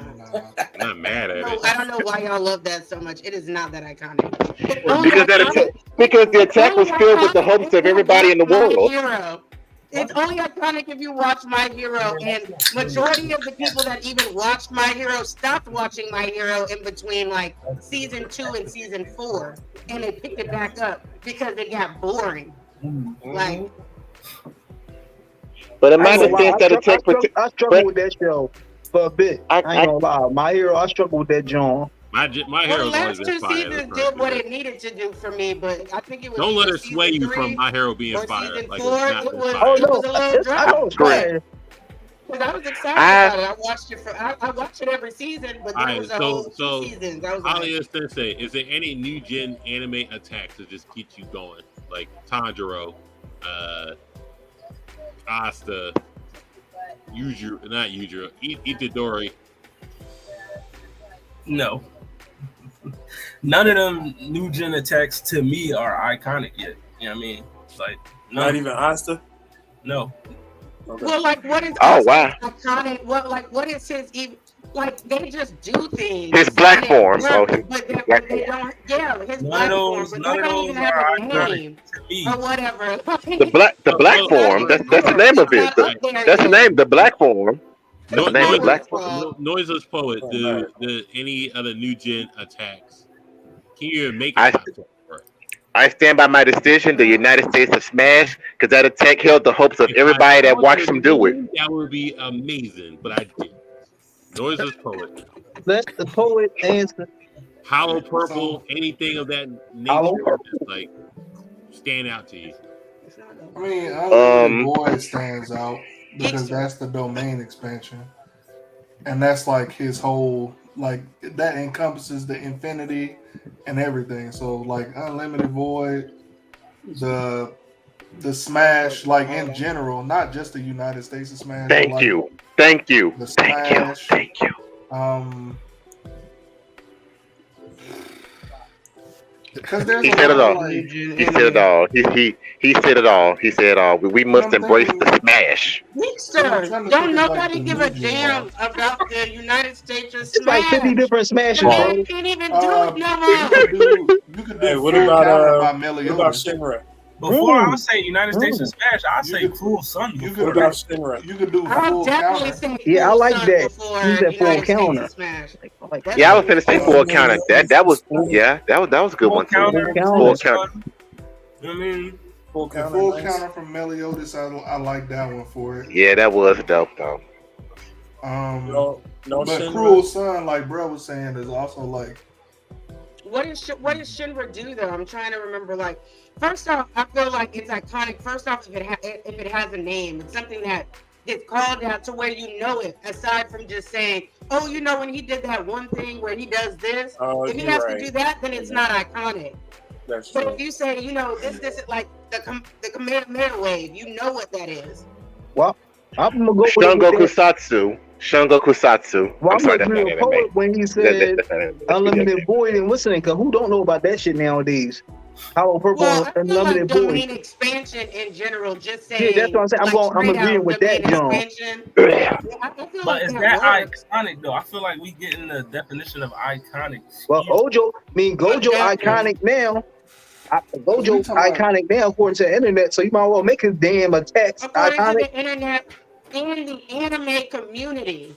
I'm not mad at it. I don't know why y'all love that so much. It is not that iconic. Because the attack was filled with the hopes of everybody in the world. Hero. It's only iconic if you watch My Hero, and majority of the people that even watched My Hero stopped watching My Hero in between like season 2 and season 4, and they picked it back up because it got boring. Like, but in my defense, that attack. I struggled with that show for a bit. I ain't gonna lie. My Hero, I struggled with that John. My Hero's the always last been 2 fire. seasons did what it needed to do for me, but I think it was. Don't let her sway you from My Hero being fire. Season Like, 4, it's not it was, fire. it was a little dry. I know it's fire. Because I was excited about it. I watched it I watched it every season, but there was a whole 2 seasons. I was Alia Sensei, is there any new gen anime attacks that just keep you going? Like Tanjiro, Asta, Itadori. No. None of them new gen attacks to me are iconic yet. You know what I mean? Like not even Asta? No. Okay. Well, like what is iconic? What is his even? Like they just do things. His black form. But they don't. Yeah, his black form. But they don't even have a name or whatever. The black form. That's the name of it. That's the name. The black form. Noiseless Poet. The any other new gen attacks? Can you make it? I stand by my decision. The United States of Smash, because that attack held the hopes of everybody that watched him do it. That would be amazing, but I didn't. Noiseless Poet. Let the poet answer. Hollow Purple. Anything of that nature, like stand out to you. I mean, Void stands out because that's the domain expansion, and that's like his whole that encompasses the infinity and everything. So like Unlimited Void, the Smash, like in general, not just the United States of Smash. Thank you. The Smash, Thank you. He said it all. He said it all. He said it all. He said it all. We must embrace the Smash. Sir, don't nobody give a damn about the United States of Smash. It's like 50 different Smashes. They can't even do it no more. You could Hey, do what full about counter by Meliodas. Shinra? Before I say United States of Smash, I say Cruel Sun. You What about Shinra? You could do I'll full definitely counter. say Yeah, I like Sun that. before Use that full United States counter. of Smash. Yeah, I was finna say full counter. That was a good one too. Full counter. I mean, Full The counter. full nice. counter from Meliodas, I like that one for it. Yeah, that was dope though. No But Shinra. Cruel Sun, like bro was saying, is also like What does Shinra do though? I'm trying to remember. Like, first off, I feel like it's iconic. First off, if it has a name, it's something that gets called out to where you know it. Aside from just saying, "Oh, you know when he did that one thing where he does this." If he you're has right. to do that, then it's not iconic. That's But true. if you say, you know, this is like the Kamehameha wave, you know what that is. Well, I'm gonna go with Shungoku Satsu. Shungoku Satsu. Well, I'm sorry, gonna that's agree not with anime. Poet when he said That's Unlimited Void and listening, because who don't know about that shit nowadays? Hollow Purple Well, I feel Unlimited like Void. domain expansion in general, just saying. Yeah, that's what I'm saying. I'm agreeing with that, John. I feel but like is that that works. iconic though? I feel like we getting the definition of iconic. Well, Gojo iconic now. Gojo iconic now according to the internet, so you might well make his damn attacks According to iconic. the internet and the anime community.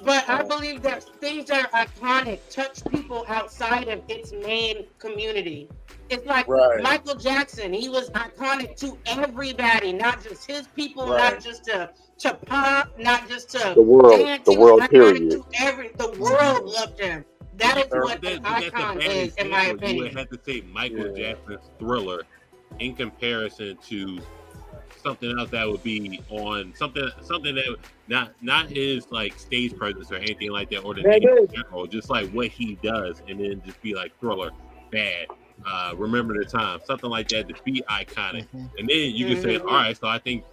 But I believe that things that are iconic touch people outside of its main community. It's like Michael Jackson. He was iconic to everybody, not just his people, not just to pop, not just to the world, dance. the He was world, iconic period. to the world loved him. That is what an icon is, in my opinion. You would have to say Michael Jackson's Thriller in comparison to something else that would be on something that not his like stage presence or anything like that, or the name in general, just like what he does, and then just be like Thriller, bad. Remember the time, something like that, to be iconic. And then you can say, all right, so I think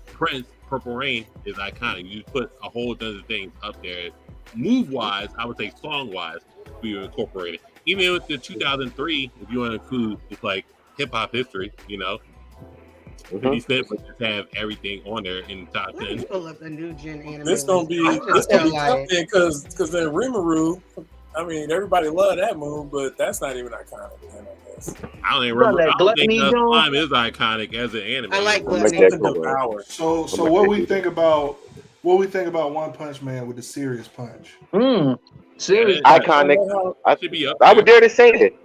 Prince, Purple Rain is iconic. You put a whole bunch of things up there. Move wise, I would say song wise, we incorporated. Even with the 2003, if you want to include just like hip hop history, 50 Cent would just have everything on there in the top 10. Pull up the new gen anime. This gonna be tough because then Rimuru. I mean, everybody loved that move, but that's not even iconic. I don't even remember. I don't think Slime is iconic as an anime. I like Power. So what we think about One Punch Man with the serious punch? Serious Iconic. I would dare to say it.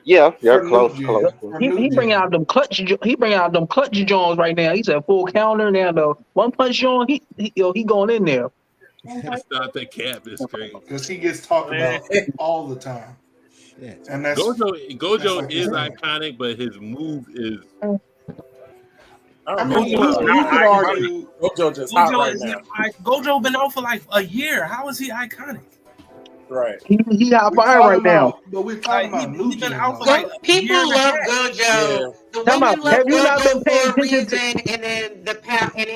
Yeah, close. He bring out them clutch. He bring out them clutch Jones right now. He's a full counter now. The One Punch Jones, he going in there. Stop that cap is crazy because he gets talked about all the time. Yeah. And that's Gojo is iconic, but his move is. I mean, you could argue Gojo just hot right now. Gojo been out for like a year. How is he iconic? Right. He hot fire right now. But we're talking about new gen. People love Gojo. The women love Gojo for a reason, and then the fact that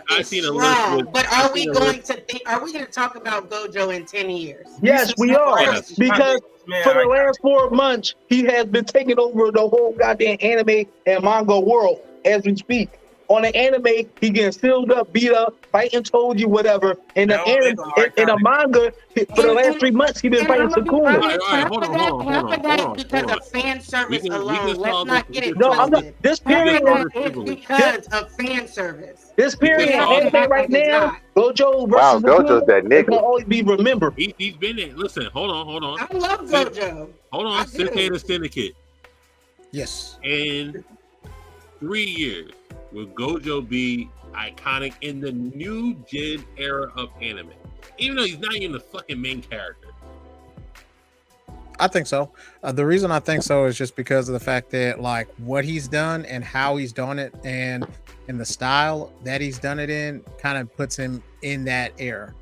he's strong. But are we going to talk about Gojo in 10 years? Yes, we are. Because for the last 4 months, he has been taking over the whole goddamn anime and manga world as we speak. On the anime, he getting sealed up, beat up, fighting told you whatever. In the in the manga, for the last 3 months, he been fighting Sukuna. Half of that is because of fan service alone. Let's not get it No, I'm not. twisted. This period It's because of fan service. This period in anime right now, Gojo Wow, versus Gojo's that Sukuna nigga. will always be remembered. He's been there. Listen, hold on. I love Gojo. Hold on, Cicada Syndicate. Yes. In 3 years, will Gojo be iconic in the new gen era of anime? Even though he's not even the fucking main character. I think so. The reason I think so is just because of the fact that like what he's done and how he's done it and the style that he's done it in kind of puts him in that era.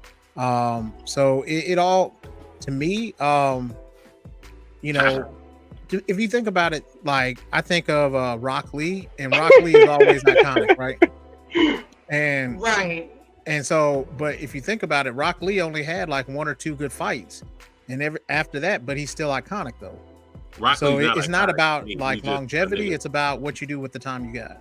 So it all, to me, if you think about it, like I think of Rock Lee, and Rock Lee is always iconic, right? And so, but if you think about it, Rock Lee only had like 1 or 2 good fights, and after that, but he's still iconic though. It's not about like longevity; it's about what you do with the time you got.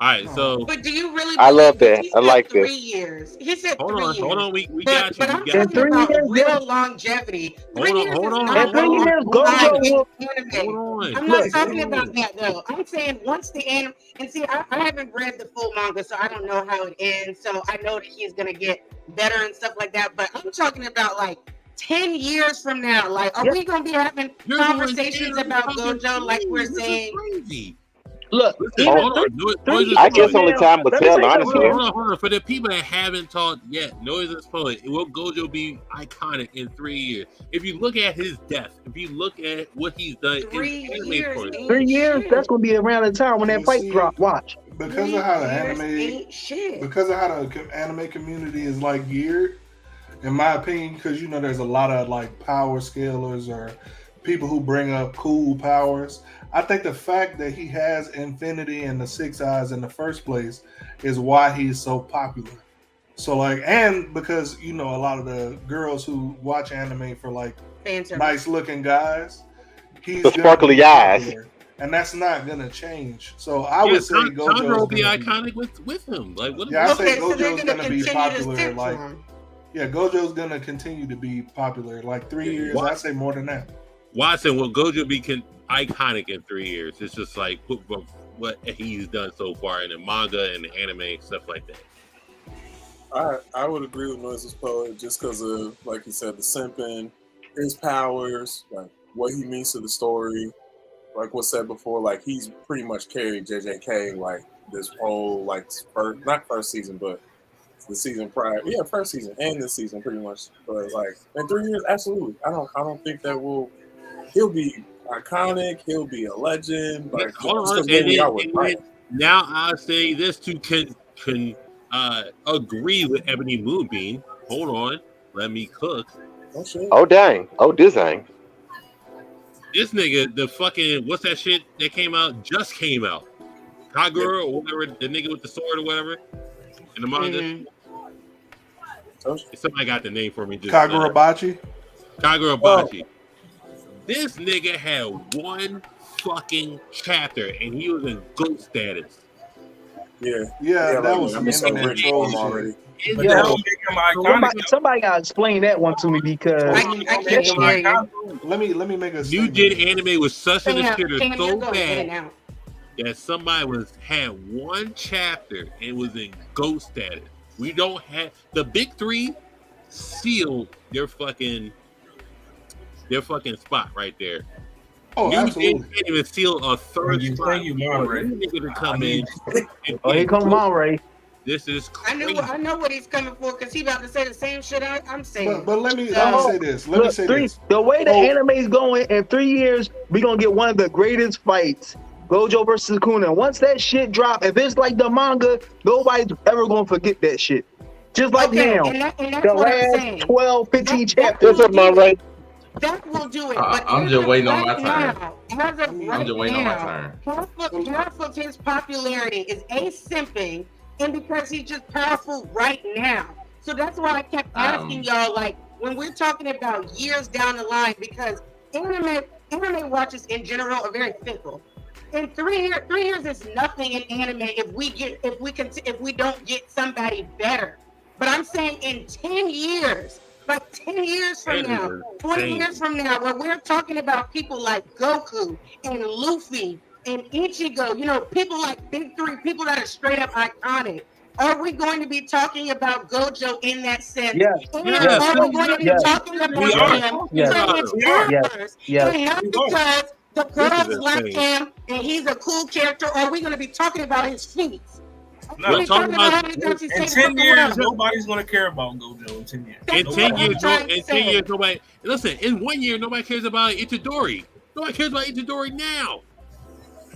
All right, so. But do you really? I love that. I like 3 this. years. He said Hold 3 on, years. hold on. We got you. But I'm talking about real longevity. 3 years Hold on. is not In 3 years, Gojo will. I'm not talking about that though. I'm saying once the anime, and see, I haven't read the full manga, so I don't know how it ends. So I know that he's gonna get better and stuff like that. But I'm talking about like 10 years from now. Like, are we gonna be having conversations about Gojo like we're saying? Look, I guess only time will tell, honestly. Hold on. For the people that haven't talked yet, Noise is poet. Will Gojo be iconic in 3 years? If you look at his death, if you look at what he's done in 3 years, that's gonna be around the time when that fight drop. Watch. Because of how the anime community is like geared, in my opinion, because there's a lot of like power scalers or people who bring up cool powers. I think the fact that he has Infinity and the 6 Eyes in the first place is why he's so popular. So like, and because a lot of the girls who watch anime for like nice looking guys, he's the sparkly eyes, and that's not gonna change. So I would say Gojo will be iconic with him. Like, what? I say Gojo's gonna be popular. Like, Gojo's gonna continue to be popular. Like 3 years, I say more than that. Watson, will Gojo be iconic in 3 years? It's just like what he's done so far in the manga and the anime, stuff like that. I would agree with Noise's poet just because of, like you said, the simping, his powers, like what he means to the story. like was said before, like he's pretty much carried JJK like this whole like not first season, but the season prior. Yeah, first season and this season pretty much. But like in 3 years, absolutely. I don't think that he'll be iconic, he'll be a legend. Like now I'll say this to can agree with Ebony Moonbeam. Hold on, let me cook. Oh dang! Oh dang! This nigga, the fucking what's that shit that came out? Just came out. Kagura or whatever, the nigga with the sword or whatever in the manga. Somebody got the name for me. Kagura Bachi. Kagura Bachi. This nigga had one fucking chapter and he was in GOAT status. Yeah, that was internet troll already. Somebody gotta explain that one to me because I can't hear you. Let me make a New Gen anime was such a shitter so bad that somebody had one chapter and was in GOAT status. We don't have the big three sealed their fucking spot right there. Oh, New absolutely. Gen can't even seal a third spot. Thank you, Monray. Nigga to come in. Here come Monray. This is crazy. I know what he's coming for because he about to say the same shit I'm saying. But let me say this. Let me say this. The way the anime is going, in 3 years, we're gonna get one of the greatest fights. Gojo versus Sukuna. Once that shit drop, if it's like the manga, nobody's ever gonna forget that shit. Just like now. The last 12, 15 chapters. What's up, Monray? That will do it. I'm just waiting on my turn. I'm just waiting on my turn. Half of his popularity is simping, and because he's just powerful right now. So that's why I kept asking y'all, like, when we're talking about years down the line, because anime watchers in general are very fickle. In 3 years is nothing in anime if we don't get somebody better. But I'm saying in 10 years, like 10 years from now, 20 years from now, where we're talking about people like Goku and Luffy and Ichigo, people like Big Three, people that are straight up iconic. Are we going to be talking about Gojo in that sense? Yes. Are we going to be talking about him from his powers? And not because the girls like him and he's a cool character, or are we going to be talking about his feats? No, in 10 years, nobody's going to care about Gojo in 10 years. In 10 years, nobody. Listen, in 1 year, nobody cares about Itadori. Nobody cares about Itadori now.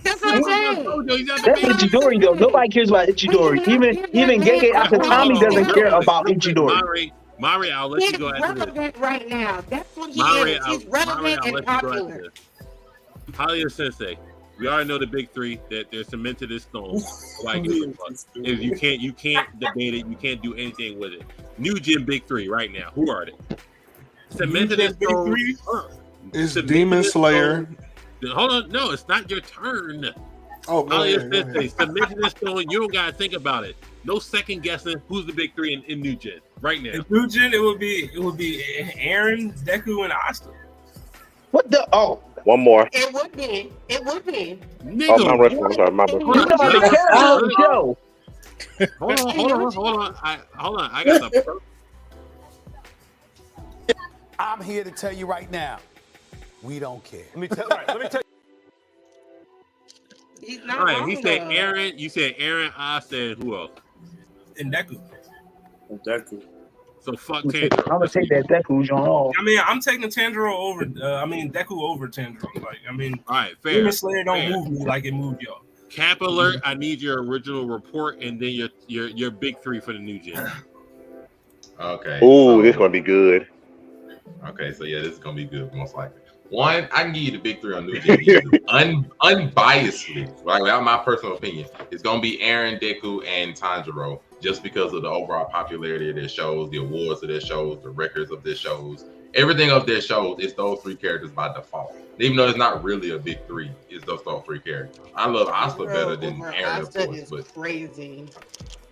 That's what I'm saying. That's Ichidori though. Nobody cares about Ichidori. Even Gege Akutami doesn't care about Ichidori. Mari, I'll let you go after this. He's relevant right now. That's what he is. He's relevant and popular. Halia Sensei, we already know the big three that they're cemented in stone. Like, if you can't debate it, you can't do anything with it. New Gen big three right now. Who are they? Cemented in stone. It's Demon Slayer. Hold on, no, it's not your turn. Oh, go ahead. Cemented in stone. You don't gotta think about it. No second guessing. Who's the big three in New Gen right now? In New Gen, it would be Aaron, Deku, and Asta. What the? Oh. One more. It would be. Nigga, oh, my wrestling. I'm sorry, my Hold on. I got the. I'm here to tell you right now, we don't care. Let me tell you. He's not all right, wrong, he said Aaron. You said Aaron, Asta, and who else? And Deku. So fuck I'm Tanjiro. gonna take that Deku John. I mean, I'm taking Tanjiro over. Deku over Tanjiro. Like, I mean, all right, fair. Demon Slayer don't move me like it moved y'all. Cap alert! I need your original report, and then your big three for the New Gen. Okay. Ooh, this is gonna be good. Okay, so yeah, this is gonna be good, most likely. One, I can give you the big three on New Gen unbiasedly, right? Without my personal opinion, it's gonna be Aaron, Deku, and Tanjiro. Just because of the overall popularity of their shows, the awards of their shows, the records of their shows, everything of their shows, it's those three characters by default. Even though it's not really a big three, it's those three characters. I love Asta better than Aaron, of course, but crazy.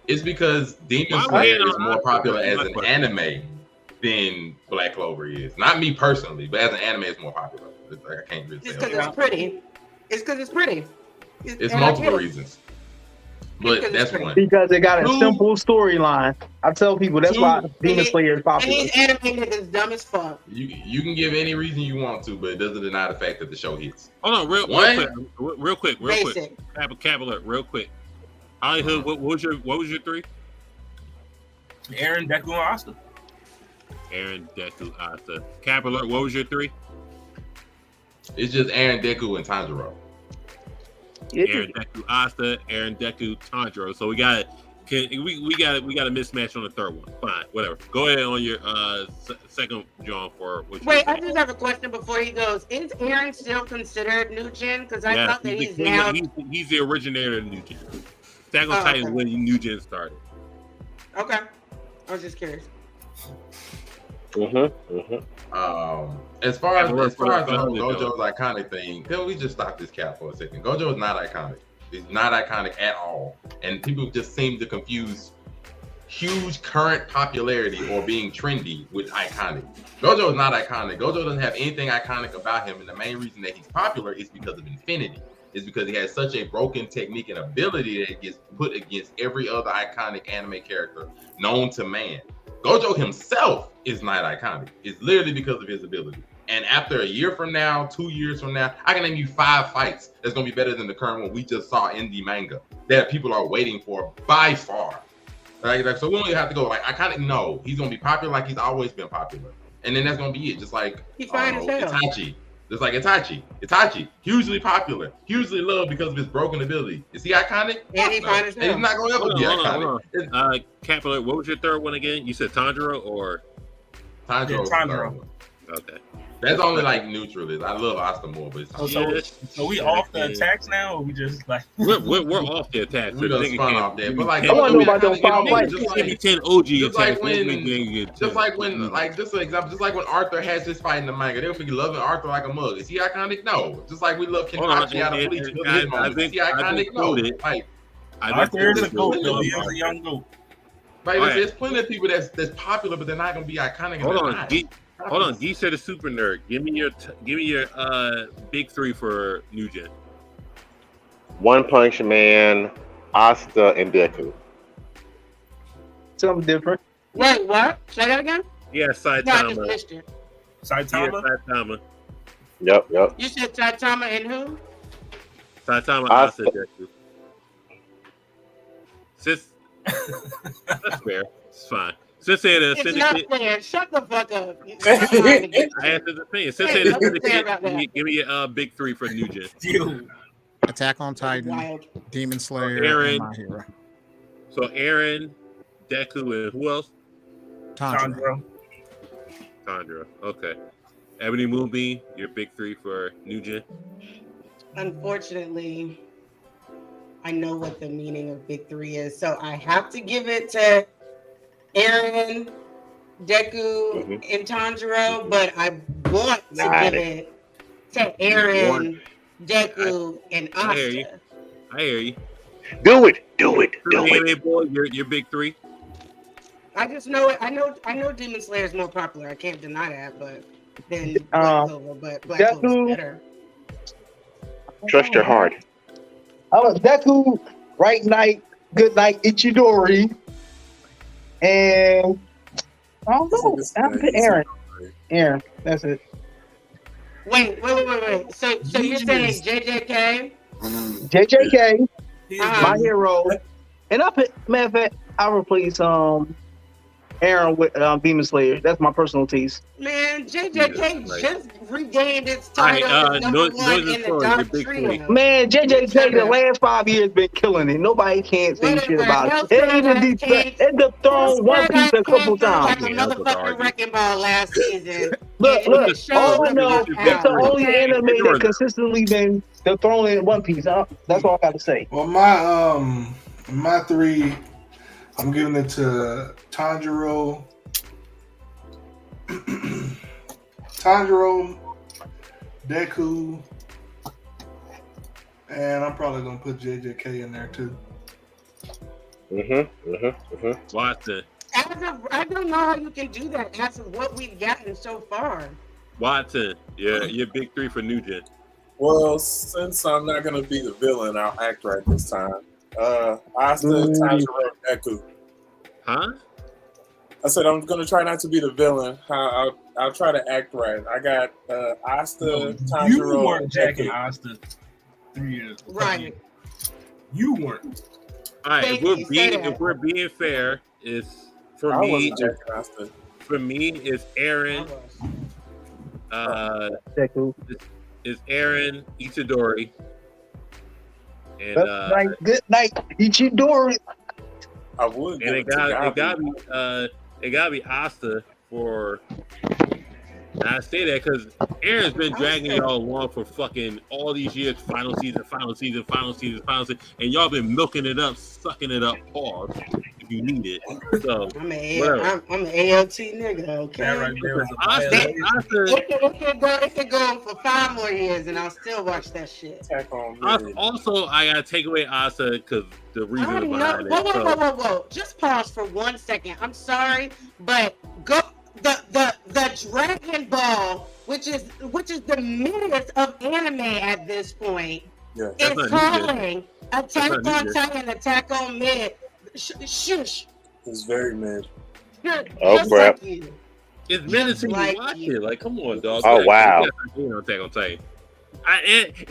It's because Demon Slayer is more popular as an anime than Black Clover is. Not me personally, but as an anime, it's more popular. I can't really Just because it's pretty. It's because it's pretty. It's multiple reasons. But that's one. Because it got a simple storyline. I tell people that's why Demon Slayer is popular. And these anime niggas dumb as fuck. You can give any reason you want to, but it doesn't deny the fact that the show hits. Hold on, real quick. Cap alert, real quick. Ollie Hood, what was your three? Aaron, Deku, and Asta. Aaron, Deku, Asta. Cap alert, what was your three? It's just Aaron, Deku, and Tanjiro. Aaron, Deku, Asta, Aaron, Deku, Tanjiro. So we got a mismatch on the third one. Fine, whatever. Go ahead on your second, John. Wait, I just have a question before he goes. Is Aaron still considered new gen? Because I thought that he's now. He's the originator of new gen. Attack on Titan when new gen started. Okay, I was just curious. As far as the Gojo's iconic thing, can we just stop this cap for a second? Gojo is not iconic. It's not iconic at all, and people just seem to confuse huge current popularity or being trendy with iconic. Gojo is not iconic. Gojo doesn't have anything iconic about him, and the main reason that he's popular is because of Infinity. Is because he has such a broken technique and ability that it gets put against every other iconic anime character known to man. Gojo himself is not iconic. It's literally because of his ability. And after a year from now, 2 years from now, I can name you 5 fights that's going to be better than the current one we just saw in the manga that people are waiting for by far. Like, so we only have to go like iconic. No, he's going to be popular like he's always been popular. And then that's going to be it. Just like Itachi. Just like Itachi, hugely popular, hugely loved because of his broken ability. Is he iconic? Yeah, he's fine as hell. He's not going to ever be iconic. Hold on. Capital, what was your third one again? You said Tanjiro or? Tanjiro. Okay. That's only like neutral. I love Asta more, but so we off the attacks now, or we just like we're off the attacks. We just spun off that. But like, I want to know about those 5 fights. Just give me 10 OG attacks. Just like when Arthur has his fight in the manga, they'll be loving Arthur like a mug. Is he iconic? No. Just like we love Kenpachi out of Bleach. Is he iconic? No. Like Arthur is a goat, though. He is a young goat. Right, there's plenty of people that's popular, but they're not gonna be iconic. Hold on, Geese said a super nerd. Give me your big 3 for New Gen. One Punch Man, Asta, and Deku. Something different. Wait, what? Say that again? Yeah, Saitama. No, I just missed it. Saitama? Yeah, Saitama. Yep. You said Saitama and who? Saitama, Asta, Deku. That's fair. It's fine. Since they had a syndicate, not fair. Shut the fuck up. I asked his opinion. Since they had a syndicate, give me a big 3 for New Gen. Attack on Titan, Demon Slayer, Aaron, and My Hero. So Aaron, Deku, and who else? Tanjiro. Okay. Ebony Moonbeam, your big 3 for New Gen. Unfortunately, I know what the meaning of big 3 is, so I have to give it to Aaron, Deku, and Tanjiro, but I want to give it to Aaron, Deku, and Asta. I hear you. Do it. Boy, your big 3. I just know it. I know Demon Slayer is more popular. I can't deny that, but then Black Clover, but Black Clover is better. Trust your heart. I was Deku, Right Night, Good Night, Ichidori. And I don't know. I'll put Aaron. That's it. Wait. So you're saying JJK? JJK, My Hero, and I put matter of fact, I'll replace Aaron with Demon Slayer. That's my personal taste. Man, JJK just regained its title number 1 in the Dark Trio. Man, JJK the last 5 years been killing it. Nobody can't say shit about it. It dethroned One Piece a couple times. Like a motherfucking wrecking ball last season. Look, all I know, it's the only anime that consistently been dethroning One Piece. That's all I got to say. Well, my 3, I'm giving it to Tanjiro, Deku, and I'm probably gonna put JJK in there too. Watson. I don't know how you can do that after what we've gotten so far. Watson, your big 3 for New Gen. Well, since I'm not gonna be the villain, I'll act right this time. Asta, Tanjiro, Deku. Huh? I said I'm gonna try not to be the villain. I'll try to act right. I got Asta, Tanjiro, You weren't jacking Deku. Asta 3 years. Right. You weren't. All right, if we're being fair, it's for I me. wasn't jacking Asta. For me, it's Aaron. It's Aaron Itadori. And good night, Ichidori. I would. And it gotta be Asta for. And I say that because Aaron's been dragging y'all along for fucking all these years. Final season, and y'all been milking it up, sucking it up. Pause if you need it. So I'm an ALT nigga. Okay. It could go for 5 more years, and I'll still watch that shit. Also, I gotta take away Asa because the reason behind it. Whoa! Just pause for 1 second. I'm sorry, but go. The Dragon Ball, which is the meanest of anime at this point, is calling Attack on Titan, Attack on Mid. Shush. It's very mid. Oh crap! It's menacing to watch it. Like, come on, dog. Oh wow! Attack on Titan.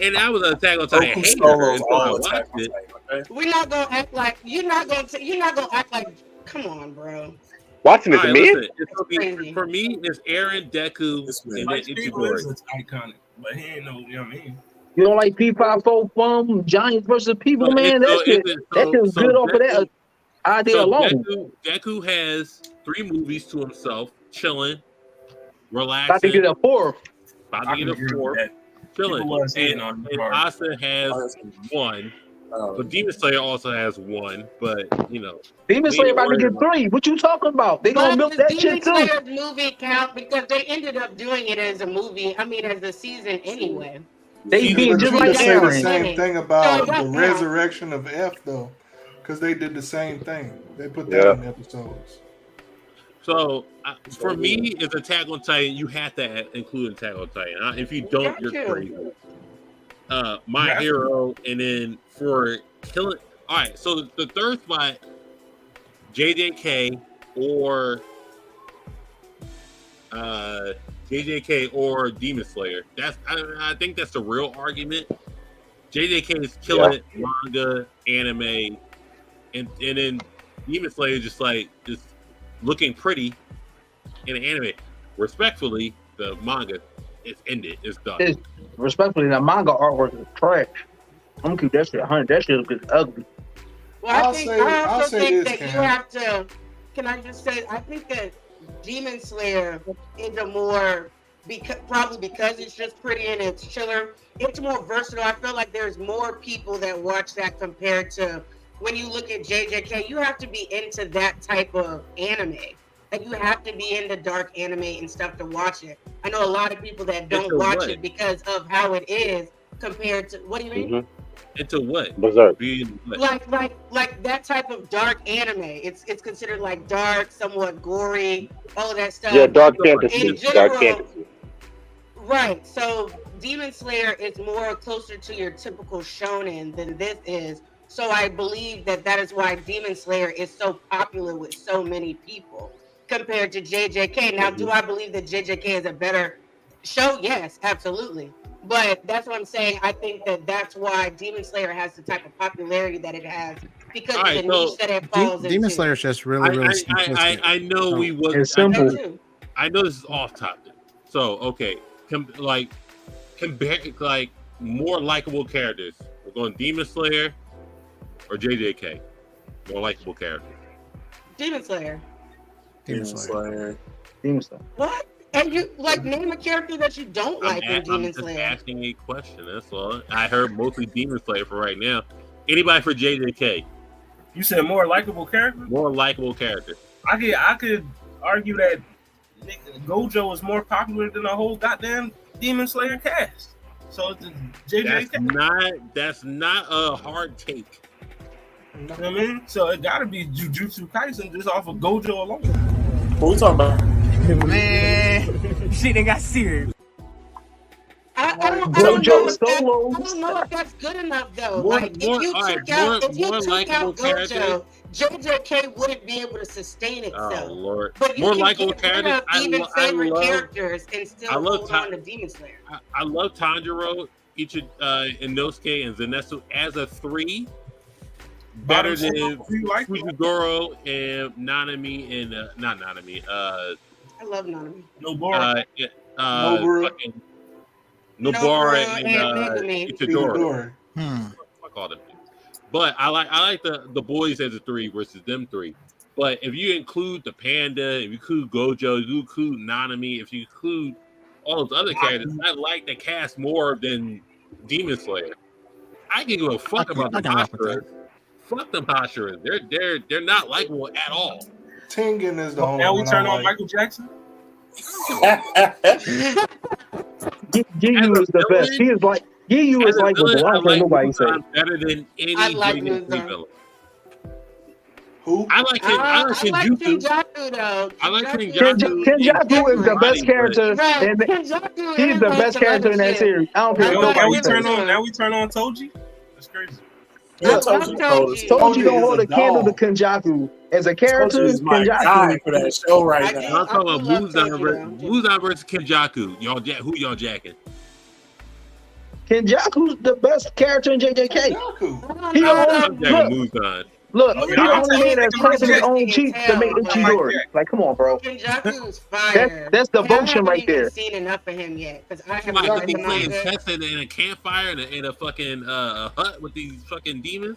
And I was an Attack on Titan hater until I watched it. We're not gonna act like you're not gonna act like. Come on, bro. Watching this mid? For me, it's Aaron, Deku, and then Itadori. It's iconic, but he ain't no, you know what I mean? You don't like P5 from Giants versus people, man? That shit was good off of that idea alone. Deku has 3 movies to himself, chilling, relaxing. About to get a 4th. About to get a 4th, chilling. And Asa has 1. But Demon Slayer also has 1, but you know. Demon Slayer about to get 3. What you talking about? They gonna milk that shit too. Demon Slayer's movie count because they ended up doing it as a movie. I mean, as a season anyway. They being just like say Aaron. the same thing about the resurrection of F though, because they did the same thing. They put that in episodes. So for me, it's Attack on Titan. You have to include Attack on Titan. If you don't, you're crazy. My Hero, and then for killing. All right, so the third spot, JJK or Demon Slayer. I think that's the real argument. JJK is killing manga, anime, and then Demon Slayer is just looking pretty in an anime. Respectfully, the manga is ended. It's done. Respectfully, the manga artwork is trash. I'm gonna keep that shit 100. That shit is ugly. Well, I also think that you have to. Can I just say? I think that Demon Slayer is a more probably because it's just pretty and it's chiller. It's more versatile. I feel like there's more people that watch that compared to when you look at JJK. You have to be into that type of anime. Like you have to be into dark anime and stuff to watch it. I know a lot of people that don't watch it because of how it is compared to. What do you mean? Mm-hmm. Into what? Berserk. Like that type of dark anime. It's considered like dark, somewhat gory, all of that stuff. Yeah, dark fantasy. Dark fantasy. Right. So Demon Slayer is more closer to your typical shonen than this is. So I believe that is why Demon Slayer is so popular with so many people compared to JJK. Now, do I believe that JJK is a better show? Yes, absolutely. But that's what I'm saying. I think that's why Demon Slayer has the type of popularity that it has because of the niche that it falls into. Demon Slayer is just really simplistic. I know we would. It's simple. I know this is off topic. So okay, compare more likable characters. We're going Demon Slayer or JJK. More likable characters. Demon Slayer. Demon Slayer. What? And you name a character that you don't like in Demon Slayer. I'm just asking a question. That's all. I heard mostly Demon Slayer for right now. Anybody for JJK? You said more likable character. More likable character. I could argue that Gojo is more popular than the whole goddamn Demon Slayer cast. So it's JJK. That's not a hard take. You know what I mean? So it gotta be Jujutsu Kaisen just off of Gojo alone. What we talking about? Man, shit, they got serious. I don't Gojo I Solo. don't know if that's good enough though. More Like if you took out Gojo, JJK wouldn't be able to sustain itself. Oh Lord! But you More can likable get rid characters. of even favorite characters and still hold on to Demon Slayer. I love Tanjiro, Inosuke, and Zenitsu as a 3. Better than Fujiwara and Nanami and not Nanami. I love Nanami. Nobara. Nobara and Megumi. Itadori. I call them. But I like the boys as a 3 versus them 3. But if you include the Panda, if you include Gojo, if you include Nanami, if you include all those other characters, I like the cast more than Demon Slayer. I can give a fuck about the Hashira. Fuck them Hashira. They're not likable at all. Tengen is the only now we one turn I on like. Michael Jackson. Giyu is the best. He is like Giyu is like the I can't nobody say. Better than any JJK villain. Who? I like him. I like Kenjaku. I like Kenjaku. Kenjaku is the best character. He's the best character in that series. I don't care what nobody says. Now we turn on Toji. That's crazy. Look, Toji don't hold a candle to Kenjaku. As a character, Kenjaku for that show right now. I'm talking about Muzan versus Kenjaku. Who y'all jacking? Kenjaku's the best character in JJK. He Muzan. Look, he the only man that's pressing his own cheek to make Ichidori. Like, come on, bro. Kenjaku's fire. That's devotion right there. I haven't seen enough of him yet because I haven't Like, read he the playing manga. chess in a campfire in a fucking hut with these fucking demons.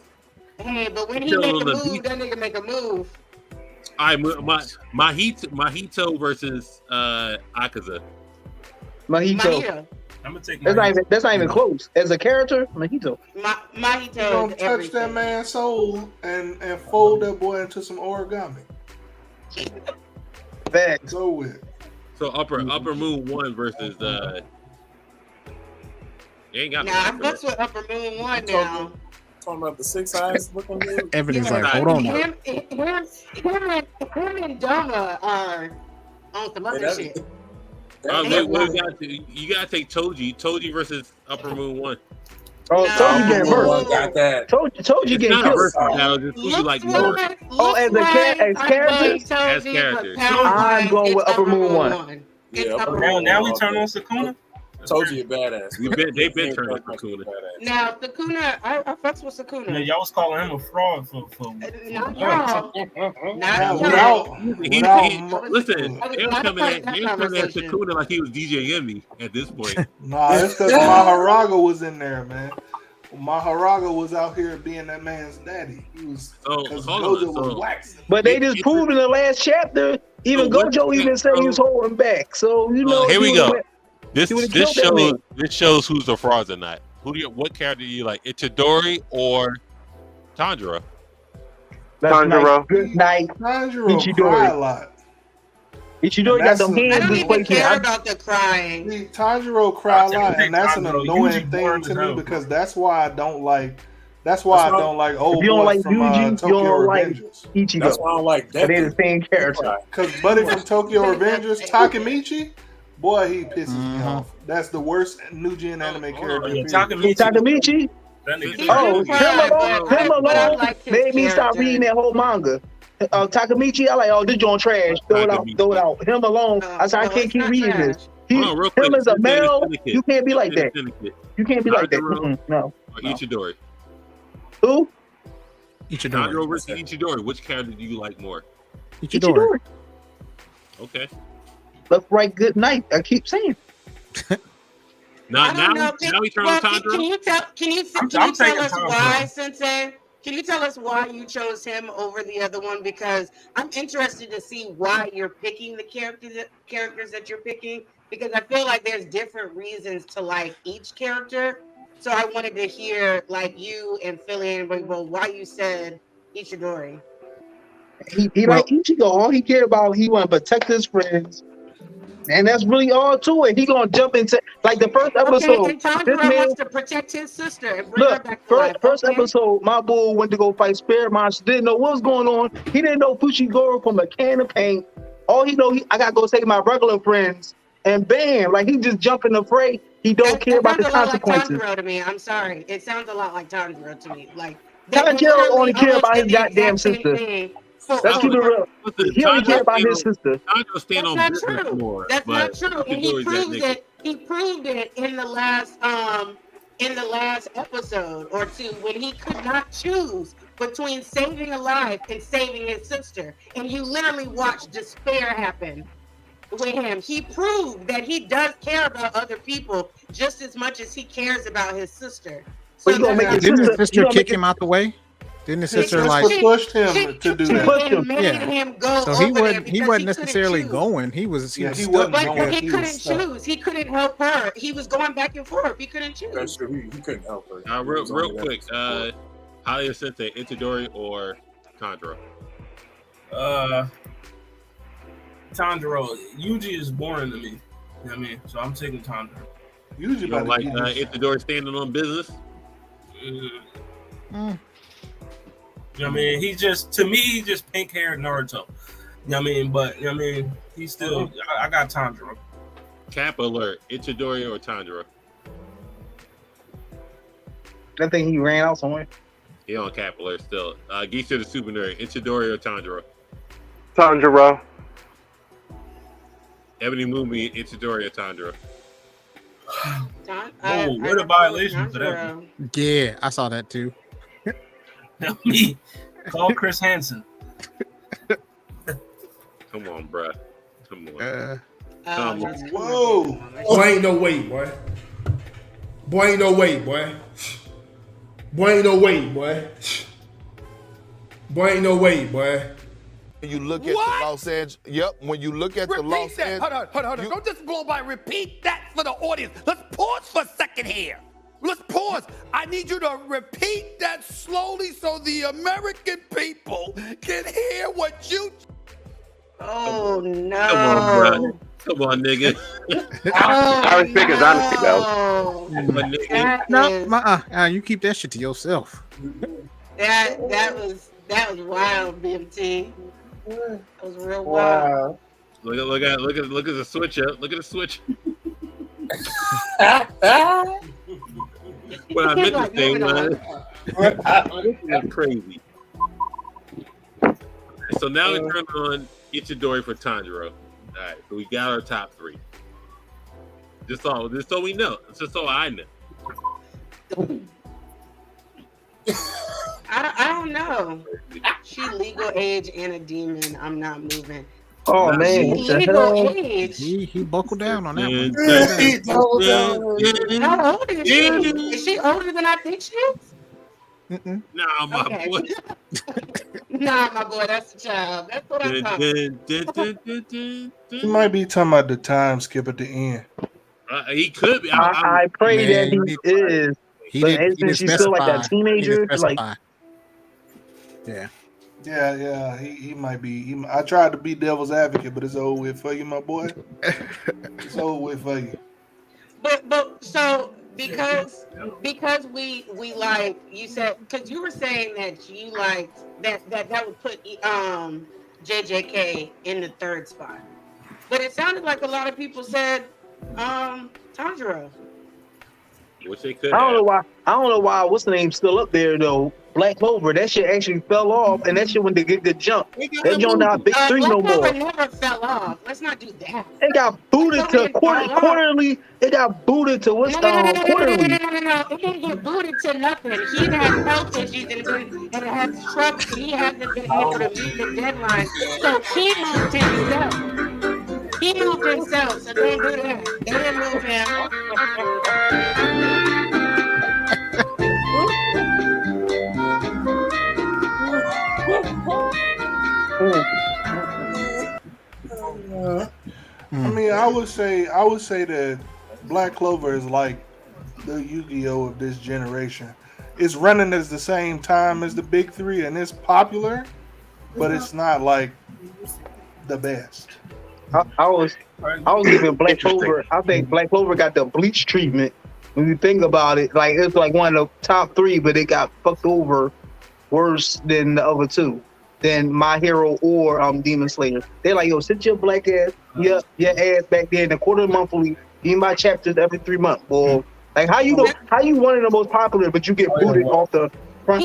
Hey, but when he make a move, that nigga make a move. All right, Mahito versus Akaza. Mahito. I'm gonna take That's not even close. As a character, Mahito. Mahito Don't is touch everything. that man's soul and fold that boy into some origami. Facts. Go with. So Upper Moon 1 versus they ain't got Nah, I fucks with Upper Moon 1 now. Talking about the 6 eyes looking good. Everything's like, hold on now. Him and Doma are on some other shit. You gotta take Toji versus Upper Moon 1. Oh, Toji getting first. Got that. Toji getting first. Like more as character? As characters. I'm going with Upper Moon 1. Yeah, now we turn on Sukuna. Told you a badass. They've been turning on Sukuna. Now, Sukuna, I fucks with Sukuna. Yeah, y'all was calling him a fraud for Not y'all. Listen, they were coming at Sukuna like he was DJ Yemi at this point. Nah, it's because Maharaga was in there, man. Maharaga was out here being that man's daddy. He was because Gojo was waxing. But they just proved in the last chapter, even Gojo even said he was holding back. So here we go. This shows who's the frauds or not. What character do you like? Itadori or Tanjiro? Tanjiro. Good night. Tanjiro cry a lot. Ichidori got them hands. I don't even care about the crying. Tanjiro cry a lot, and that's an annoying thing to me because that's why I don't like. That's why I don't like old boy from Tokyo Revengers. Ichigo. That's why I don't like that. They're the same character. Because Buddy from Tokyo Revengers, Takemichi, boy, he pisses me off. That's the worst new gen anime character. Takemichi? Oh, him alone made me stop reading that whole manga. Takemichi, I like, this joint trash. Throw it out. Him alone, I said, I can't keep reading this. Him as a male, you can't be like that. You can't be like that. No. Ichidori. Who? Tanjiro versus Ichidori. Which character do you like more? Ichidori. Okay. Left, right, good night. I keep saying. Now we turn on Tanjiro. Can you tell us why, Sensei? Can you tell us why you chose him over the other one? Because I'm interested to see why you're picking the characters that you're picking. Because I feel like there's different reasons to like each character. So I wanted to hear like you and Philly and why you said Ichidori. He like Ichigo. All he cared about, he want to protect his friends. And that's really all to it. He gonna jump into like the first episode. Okay, and Tanjiro wants to protect his sister and bring her back to life. First episode, my bull went to go fight spirit monsters. Didn't know what was going on. He didn't know Fushiguro from a can of paint. All he know, I gotta go save my regular friends. and bam, like he just jump in the fray. He don't care about the consequences. Sounds a lot like Tanjiro to me. I'm sorry. It sounds a lot like Tanjiro to me. Like Tanjiro only care about his goddamn sister. Let's keep it real. He only care about his sister. That's not true. That's not true. And he proved it. He proved it in the last episode or two when he could not choose between saving a life and saving his sister, and you literally watched despair happen with him. He proved that he does care about other people just as much as he cares about his sister. So didn't his sister kick him out the way? Didn't his sister pushed him to do that? Him go so he wasn't necessarily going. He was he wasn't going. But he couldn't choose. He couldn't help her. He was going back and forth. He couldn't choose. That's true. He couldn't help her. Real quick, Halia Sensei, Itadori or Tanjiro? Tanjiro. Yuji is boring to me. You know what I mean? So I'm taking Tanjiro. Yuji You don't like Itadori standing on business? You know what I mean? He's just pink haired Naruto. You know what I mean? But you know what I mean, he's still I got Tanjiro. Cap alert, Itadori or Tanjiro? I think he ran out somewhere. He on cap alert still. Geisha the Super Nerd, Itadori or Tanjiro? Tanjiro. Ebony Movie, Itadori or Tanjiro? What a violation for that. Yeah, I saw that too. Me. Call Chris Hansen. Come on, bruh. Come on. Come on. Whoa. Boy, ain't no way, boy. Boy, ain't no way, boy. Boy, ain't no way, boy. Boy, ain't no way, boy. When you look at the Los Angeles, when you look at the Los Angeles. Hold on. Don't just blow by. Repeat that for the audience. Let's pause for a second here. Let's pause. I need you to repeat that slowly so the American people can hear what you. Oh no! Come on, bro. Come on, nigga. I respect his honesty, though. No, you keep that shit to yourself. That was wild, BMT. That was real wild. Look at the switch up. Look at the switch. What I meant to say was, this is crazy. So now we turn on Itadori for Tanjiro. All right, so we got our top three. Just so we know. Just so I know. I don't know. She legal age and a demon. I'm not moving. Oh man, legal age. He buckled down on that one. How old is she? Is she older than I think she is? Nah, my boy. Nah, my boy, that's a child. That's what I'm talking. He might be talking about the time skip at the end. He could be. I pray that he is. But isn't she still like that teenager? Like, yeah. He might be. I tried to be devil's advocate, but it's over with for you, my boy. It's over with for you. But so because we like you said, because you were saying that you liked that would put JJK in the third spot, but it sounded like a lot of people said Tanjiro. Which they could. I don't know why. What's the name still up there though? Black Clover. That shit actually fell off, and that shit went to get the jump. That joint not big three no more. Black Clover never fell off. Let's not do that. It got booted to quarterly. It got booted to what's quarterly. No. It didn't get booted to nothing. He had health issues and had trouble. He hasn't been able to meet the deadline. So he moved himself. He moved himself. So don't do that. They didn't move him. I mean, I would say that Black Clover is like the Yu-Gi-Oh of this generation. It's running at the same time as the big three, and it's popular, but it's not like the best. I was giving Black Clover. I think Black Clover got the bleach treatment. When you think about it, like it's like one of the top three, but it got fucked over worse than the other two. Than My Hero or Demon Slayer. They're like, yo, sit your black ass your ass back there in the quarter monthly. You buy chapters every 3 months. Well, like how you one of the most popular, but you get booted off the front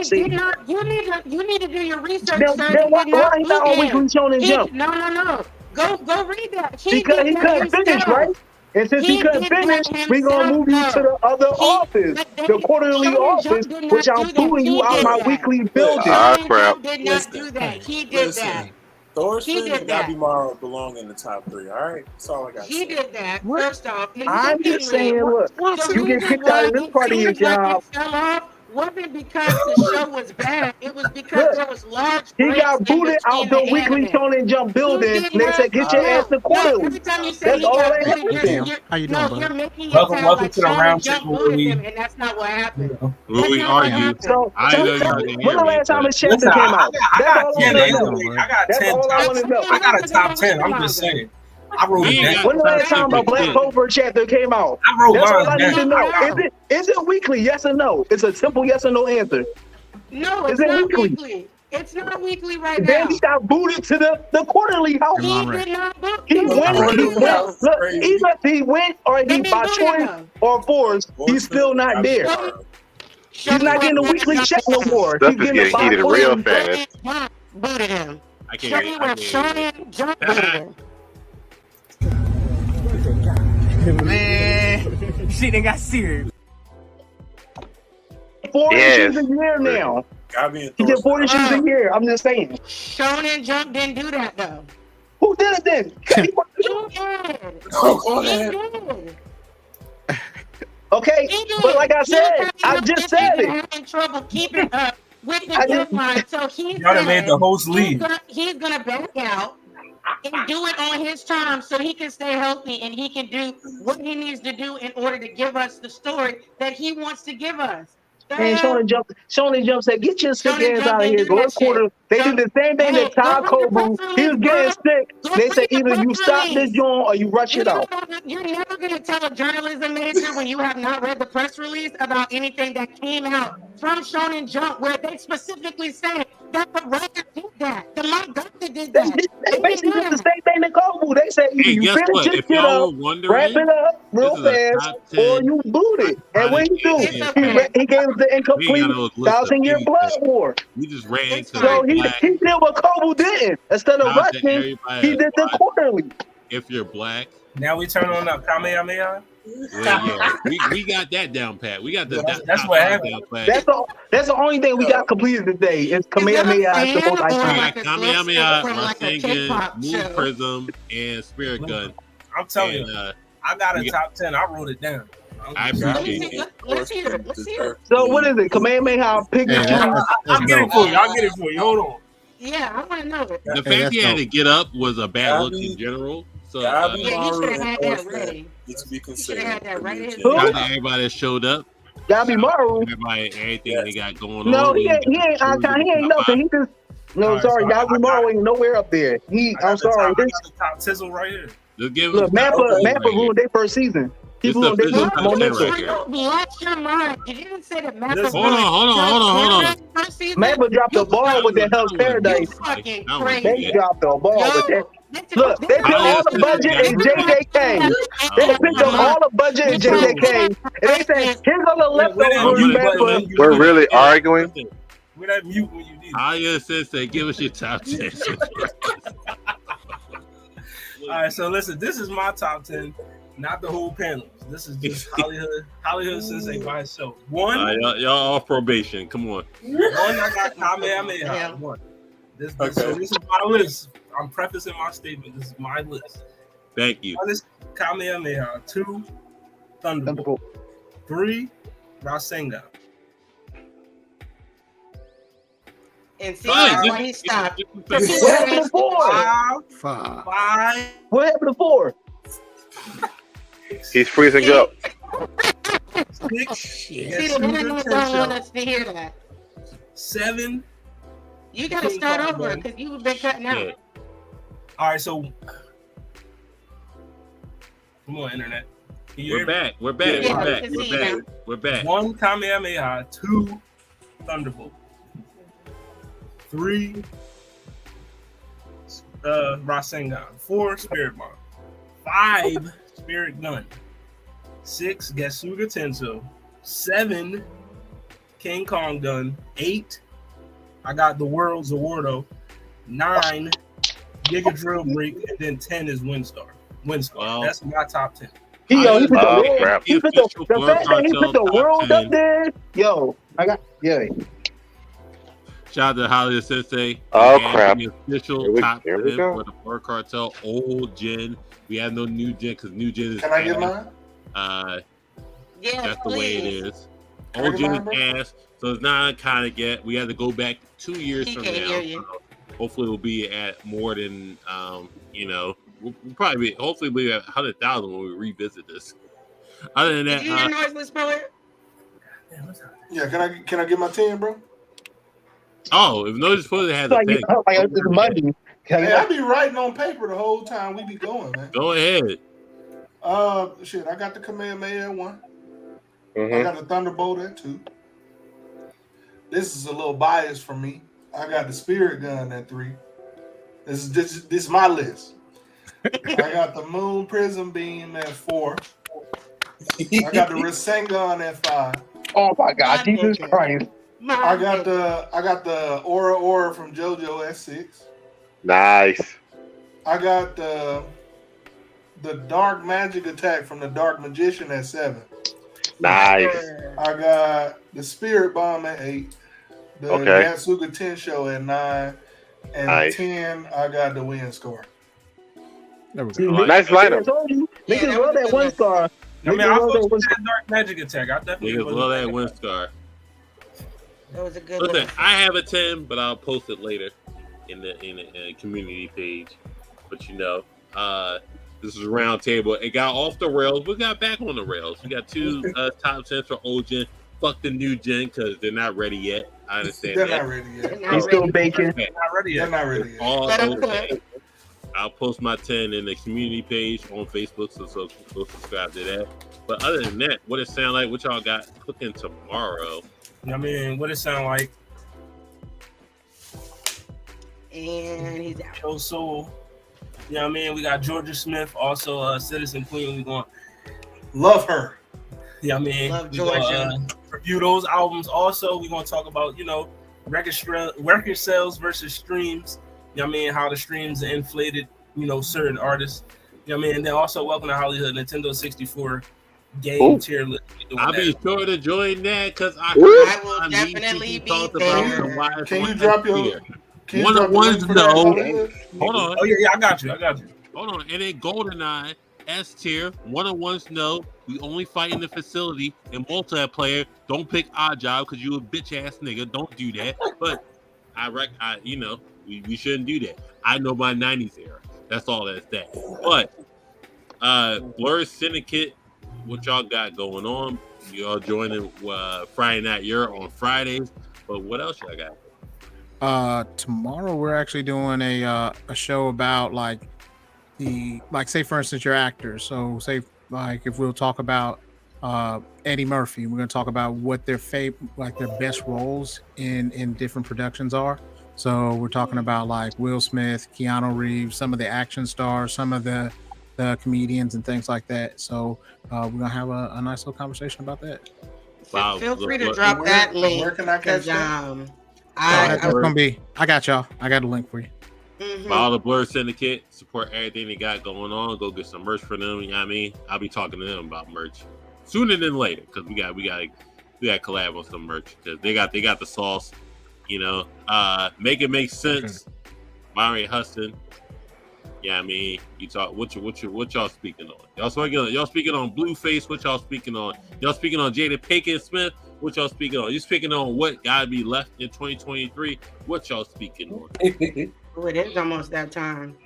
stage. You need to do your research, Then sir. why he not on Weekly Shonen Jump? No. Go read that. Because he couldn't finish, right? And since he couldn't finish, we gonna move you to the other office, the quarterly office, which I'm booting you out my weekly building. Crap. Did not do that. He did that. Thorsten and Gabimaro belong in the top 3. All right, that's all I got. He did that. First off, I'm just saying, look, you get kicked out of this part of your job. Wasn't because the show was bad. It was because there was large. He got booted out the Weekly Shonen Jump building. And they said, "Get your ass to quarterly." That's all that happened. How you doing, brother? Welcome to the Roundtable. And that's not what happened. We argue. So, when the last time his chapter Listen, came out? That's all I want to know. I got 10. I got a top 10. I'm just saying. I wrote it down. When the last time a Black Clover chapter came out? I wrote That's all I mine need to down. know. Is it weekly? Yes or no? It's a simple yes or no answer. No, Is it's it not weekly? weekly. It's not weekly right now. Then he got booted to the quarterly house. He did not book. He went. Look, either he went or he by choice or force, he's still not there. He's not getting a weekly check no more. Stuff He's is getting heated real fast. Booted him. I can't hear you. Shonen Jump booted him. Man, shit, they got serious. 4 issues a year now. He did 4 issues a year. I'm just saying. Shonen Jump didn't do that though. Who did it then? He did. Okay, but like I said, I just said it. Having trouble keeping up with the deadline, so he's Y'all done made the host leave. He's gonna back out and do it on his terms so he can stay healthy and he can do what he needs to do in order to give us the story that he wants to give us. And Shonen Jump said, "Get your sick ass out of here. Go to quarter." They did the same thing that Todd Kobu. He was getting sick. They said either you stop this joint or you rush it out. You're never going to tell a journalism major when you have not read the press release about anything that came out from Shonen Jump where they specifically said that the writer did that. The manga did that. They basically did the same thing to Kobu. They said either you finish this shit up, wrap it up real fast, or you boot it. And when he do, he gave us the incomplete 1,000-year blood war. We just ran into So he did what Kobu didn't. Instead of rushing, he did the quarterly. If you're black. Now we turn on up Kamehameha. Yeah. We got that down pat. We got that's what happened. That's the only thing we got completed today. It's Kamehameha. We got Kamehameha, Rasengan, Moon Prism, and Spirit Gun. I'm telling you, I got a top 10. I wrote it down. I appreciate it. Let's hear it. Let's hear it. So what is it? Kamehameha, Pikachu. I'll get it for you. I'll get it for you. Hold on. Yeah, I want to know it. The fact he had to get up was a bad look in general. So yeah, you should have had that ready. Need to be considered. You should have had that ready. Everybody that showed up. Gabimaro. Everything they got going on. No, he ain't nothing. He just Gabimaro ain't nowhere up there. I'm sorry. I got the top tizzle right here. Just give Look, Mappa ruined their first season. People ruined their momentum. Lost your mind. You didn't say that Mappa. Hold on. Mappa dropped the ball with the Hell's Paradise. They dropped the ball with that. Look, they put all the budget in JJK. They picked up all the budget in JJK. And they say, here's all the leftovers. We're really arguing. With that mute when you need it. All your says say, give us your top 10. All right, so listen, this is my top 10, not the whole panel. This is just Hollywood Sensei by itself. One, y'all off probation. Come on. I got Kamehameha. One. So this is my list. I'm prefacing my statement. This is my list. Thank you. One is Kamehameha. 2, Thunderbolt. 3, Rasengan. And see why he stopped. What happened to 4? 5. What happened to 4? He's freezing up. 6. See, the internet don't want us to hear that. 7. You got to start over because you've been cutting out. All right, so come on, internet. We're back. We're back. 1, Kamehameha. 2, Thunderbolt. 3, Rasengan. 4 Spirit Bomb. 5 Spirit Gun. 6 Getsuga Tensou. 7 King Kong Gun. 8 I got the World's Awardo. 9 Giga Drill Break, and then 10 is Windstar. Wow. That's my top 10. He put the world. He put the fact that he put the world up there. Yo, Shout out to Holly Sensei. Oh crap! The official top 10 for the Blerd Cartel old gen. We have no new gen because new gen is. Can I get mine? Yeah, that's the way it is. Old gen is ass, so it's not iconic yet. We have to go back 2 years from now. So hopefully, we'll be at more than we'll probably be. Hopefully, we'll be at 100,000 when we revisit this. Other than that, Did you hear noiseless poet? Yeah, can I get my 10, bro? Oh, if no supposed to have the thing. Hey, I be writing on paper the whole time we be going, man. Go ahead. Shit, I got the Kamehameha at 1. I got the Thunderbolt at 2. This is a little biased for me. I got the Spirit Gun at 3. This is my list. I got the Moon Prism Beam at 4. I got the Rasengan at 5. Oh my God, Jesus Christ! I got the Aura from JoJo at 6. Nice. I got the Dark Magic Attack from the Dark Magician at 7. Nice. I got the Spirit Bomb at 8. The Getsuga Tensou at 9. And 10, I got the Windstar. Nice lineup. Niggas love that Windstar. I mean, I love that Dark Magic Attack. I definitely love that Windstar. That was a good Listen, I have a 10, but I'll post it later in the community page. But this is a round table. It got off the rails. We got back on the rails. We got 2 top 10s for old gen. Fuck the new gen because they're not ready yet. I understand They're that. not ready yet. He's still baking. They're not ready yet. They're not ready yet. All okay. I'll post my 10 in the community page on Facebook, so go subscribe to that. But other than that, what it sound like? What y'all got cooking tomorrow? I mean, what it sound like? And he's out. Joe Soul. You know what I mean? We got Georgia Smith, also Citizen Queen. We going love her. Yeah, I mean, love Georgia. Review those albums. Also, we're gonna talk about record sales versus streams. You know what I mean? How the streams inflated, certain artists. You know what I mean? And then also welcome to Hollywood Nintendo 64 game tier list. I'll be sure to join that because I will definitely be there. Can you drop your? One of ones no. Hold on. Oh yeah, I got you. Hold on. And then GoldenEye S tier. One of ones no. We only fight in the facility and multiplayer. Don't pick Odd Job because you a bitch ass nigga. Don't do that. But we shouldn't do that. I know my 90s era. That's all that's that. But Blerd Syndicate, what y'all got going on? Y'all joining Friday Night Europe on Fridays. But what else y'all got? Tomorrow we're actually doing a show about say for instance your actors. So say if we'll talk about Eddie Murphy, we're gonna talk about what their their best roles in different productions are. So we're talking about Will Smith, Keanu Reeves, some of the action stars, some of the comedians and things like that. So we're gonna have a nice little conversation about that. Wow. Feel free to drop that link. Where can I catch that? I got y'all. I got a link for you. Follow the Blerd Syndicate. Support everything they got going on. Go get some merch for them. You know what I mean? I'll be talking to them about merch sooner than later because we got collab on some merch because they got the sauce. Make it make sense. Mari Huston. Yeah, I mean, you talk. What y'all speaking on? Y'all speaking on Blueface. What y'all speaking on? Y'all speaking on Jada Pinkett Smith. What y'all speaking on? You speaking on what gotta be left in 2023? What y'all speaking on? Oh, it is almost that time.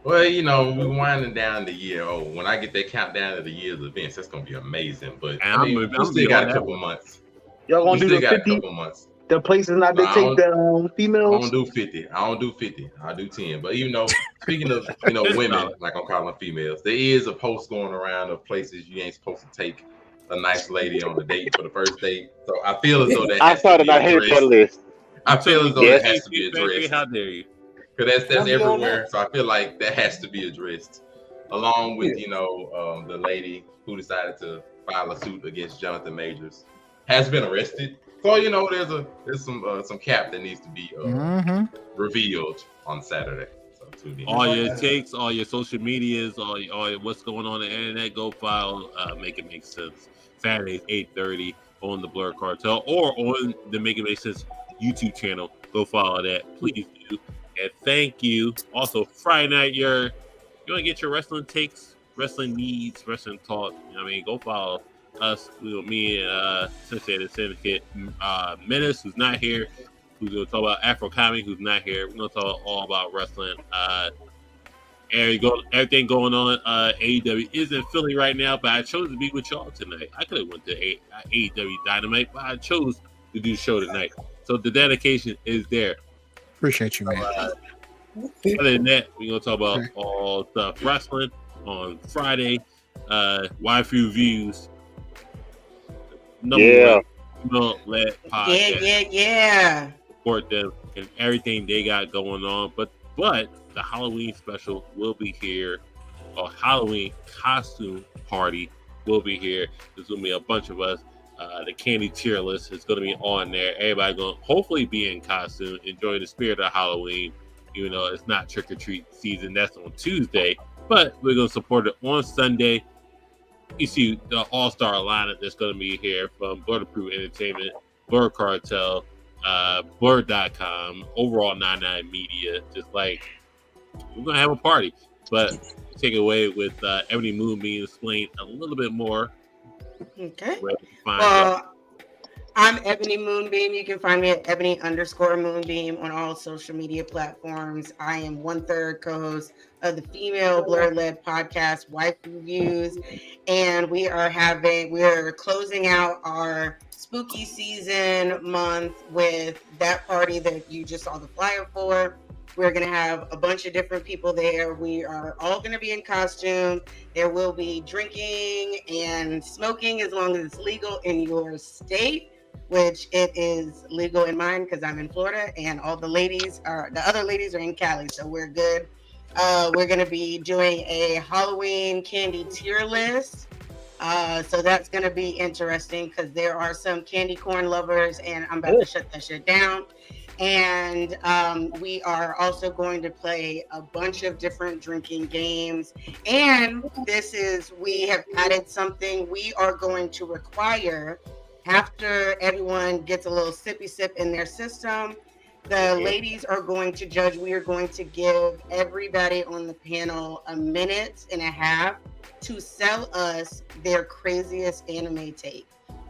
Well, we're winding down the year. Oh, when I get that countdown of the year's events, that's gonna be amazing. But we still got a couple months. Y'all gonna do the 50? The places not to take the females. I don't do 50. I'll do 10. But speaking of women, like I'm calling them females, there is a post going around of places you ain't supposed to take a nice lady on a date for the first date. So I feel as though that I saw that. I hate that list. I feel as though it has to be addressed. How dare you? because that's everywhere. So I feel like that has to be addressed, along with the lady who decided to file a suit against Jonathan Majors has been arrested. So there's some cap that needs to be revealed on Saturday. So tune in. All your takes, all your social medias, all what's going on the internet, go file. Make it make sense. Saturday 8:30 on the Blerd Cartel or on the Make It Make Sense YouTube channel. Go follow that, please do. And thank you. Also, Friday night, you want to get your wrestling takes, wrestling needs, wrestling talk. Go follow us. Me and Sensei the Syndicate, Menace, who's not here, who's going to talk about Afro Comedy, who's not here. We're going to talk all about wrestling. Everything going on. AEW is in Philly right now, but I chose to be with y'all tonight. I could have went to AEW Dynamite, but I chose to do the show tonight. So the dedication is there. Appreciate you, man. Other than that, we're going to talk about all stuff wrestling on Friday. Waifu Views. Led podcast. Yeah. Support them and everything they got going on. But the Halloween special will be here. A Halloween costume party will be here. There's going to be a bunch of us. The candy tier list is going to be on there. Everybody going to hopefully be in costume, enjoying the spirit of Halloween. Even though it's not trick or treat season, that's on Tuesday. But we're going to support it on Sunday. You see the all-star lineup that's going to be here from Blerd Approved Entertainment, Blerd Cartel, Blerd.com, Overall 99 Media. Just like we're going to have a party. But take it away with Ebony Moonbeam explain a little bit more. Okay. Well, I'm Ebony Moonbeam. You can find me at Ebony_Moonbeam on all social media platforms. I am 1/3 co-host of the female Blerd-led podcast, Waifu Views. And we are closing out our spooky season month with that party that you just saw the flyer for. We're going to have a bunch of different people there. We are all going to be in costume. There will be drinking and smoking as long as it's legal in your state, which it is legal in mine because I'm in Florida, and all the other ladies are in Cali, so we're good. We're going to be doing a Halloween candy tier list. So that's going to be interesting because there are some candy corn lovers, and I'm about to shut that shit down. And we are also going to play a bunch of different drinking games. And we have added something we are going to require after everyone gets a little sippy sip in their system. The ladies are going to judge. We are going to give everybody on the panel a minute and a half to sell us their craziest anime take.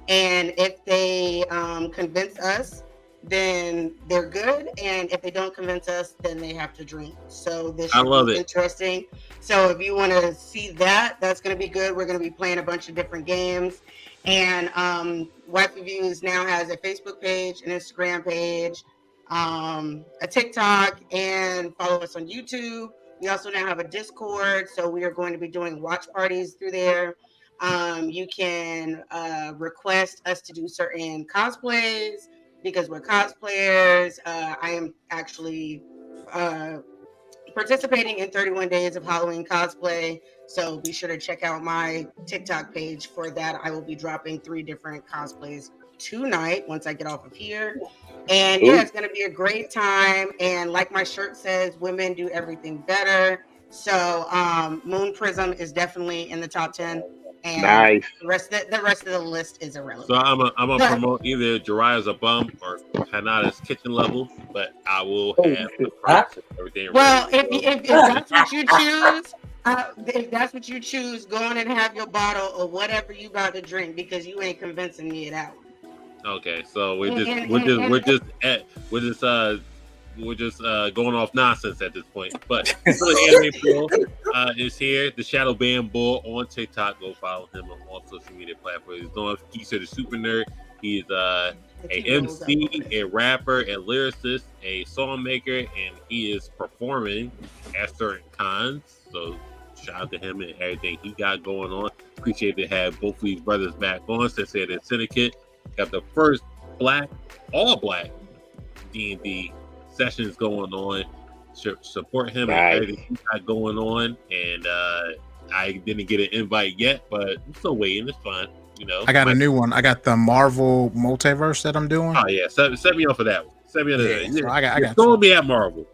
And if they convince us, then they're good, and if they don't convince us, then they have to drink. So this should be interesting. So if you want to see that, that's going to be good. We're going to be playing a bunch of different games, and Waifu Views now has a Facebook page, an Instagram page, a TikTok, and follow us on YouTube. We also now have a Discord, so we are going to be doing watch parties through there. You can request us to do certain cosplays, because we're cosplayers. I am actually participating in 31 days of Halloween cosplay. So be sure to check out my TikTok page for that. I will be dropping 3 different cosplays tonight once I get off of here. And yeah, it's going to be a great time. And like my shirt says, women do everything better. So Moon Prism is definitely in the top 10. And nice. The rest of the list is irrelevant. So I'm gonna promote either Jiraiya's a bum or Hanada's kitchen level, but I will have the price and everything. Well, if that's what you choose, if that's what you choose, go on and have your bottle or whatever you about to drink, because you ain't convincing me of that one. Okay, so we're just going off nonsense at this point. But the Anime Bull is here. The Shadow Band Bull on TikTok. Go follow him on all social media platforms. He's known as Geezer the Super Nerd. He's a MC, a rapper, a lyricist, a song maker, and he is performing at certain cons. So shout out to him and everything he got going on. Appreciate to have both of these brothers back on. Since they're the Syndicate, got the first all black D&D sessions going on. Support him and everything he got going on. And I didn't get an invite yet, but I'm still waiting. It's fine. You know, I got a new one. I got the Marvel multiverse that I'm doing. Oh yeah, set me up for that one. Set me up for that. So I got sold me at Marvel.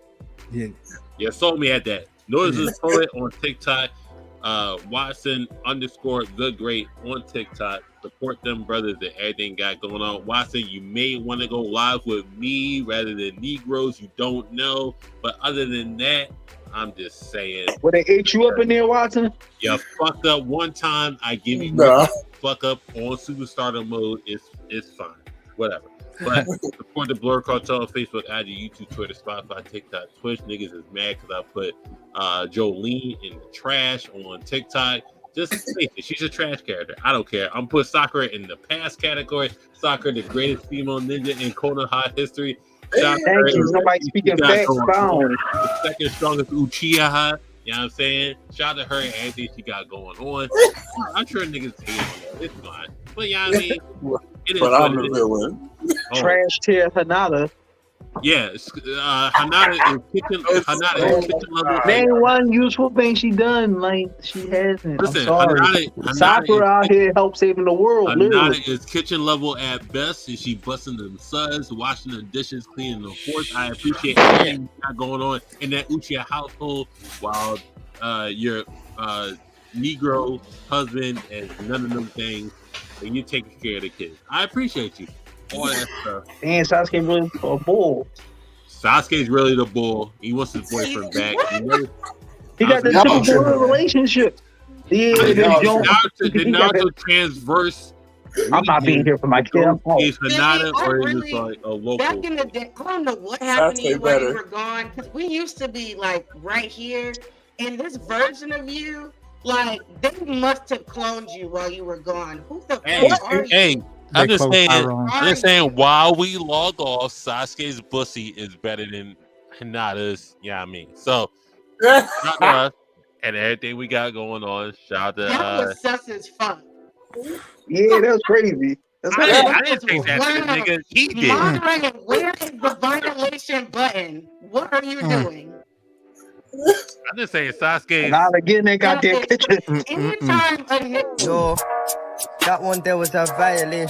Yeah, sold me at that. Noises Poet on TikTok. Watson_the Great on TikTok. Support them brothers and everything got going on. Watson, you may want to go live with me rather than Negroes you don't know. But other than that, I'm just saying. Will they ate you up in there, Watson? You fucked up one time. I give you fuck up on superstar mode. It's fine. Whatever. But support the Blerd Cartel on Facebook, IG, YouTube, Twitter, Spotify, TikTok, Twitch. Niggas is mad because I put Jolene in the trash on TikTok. Just face it, she's a trash character. I don't care. I'm put Sakura in the past category. Sakura, the greatest female ninja in Konoha history. Thank you. Somebody speaking facts. The second strongest Uchiha. You know what I'm saying? Shout out to her and everything she got going on. I'm sure niggas hate on that. It's fine. But yeah, I mean, it is. But I'm the villain. Trash tier Hanada. Yeah, Hanada is kitchen level. Name one useful thing she done. Like she hasn't. Listen, I'm sorry. Sakura out here help saving the world. Hanada is kitchen level at best, and she busting them suds, washing the dishes, cleaning the forks. I appreciate everything you got going on in that Uchiha household, while your Negro husband and none of them things, and you taking care of the kids. I appreciate you. All that stuff. Damn, Sasuke really a bull. Sasuke's really the bull. He wants his boyfriend back. He got the typical relationship. Yeah, did Naruto transverse? I'm not being here for my kid. Is Hanada or is it like a local? Back in the day, I don't know what happened to you while you were gone. Because we used to be like right here, and this version of you, like they must have cloned you while you were gone. Who the fuck are you? I'm just saying, while we log off, Sasuke's pussy is better than Hinata's. Yeah, I mean, so shout out to us and everything we got going on. Shout out to that was sus as fuck. Yeah, that was crazy. I didn't take that shit, nigga. He did. Moderator, where is the violation button? What are you doing? I'm just saying, Sasuke. Not again, they got their kitchen. Anytime a Yo, that one there was a violation.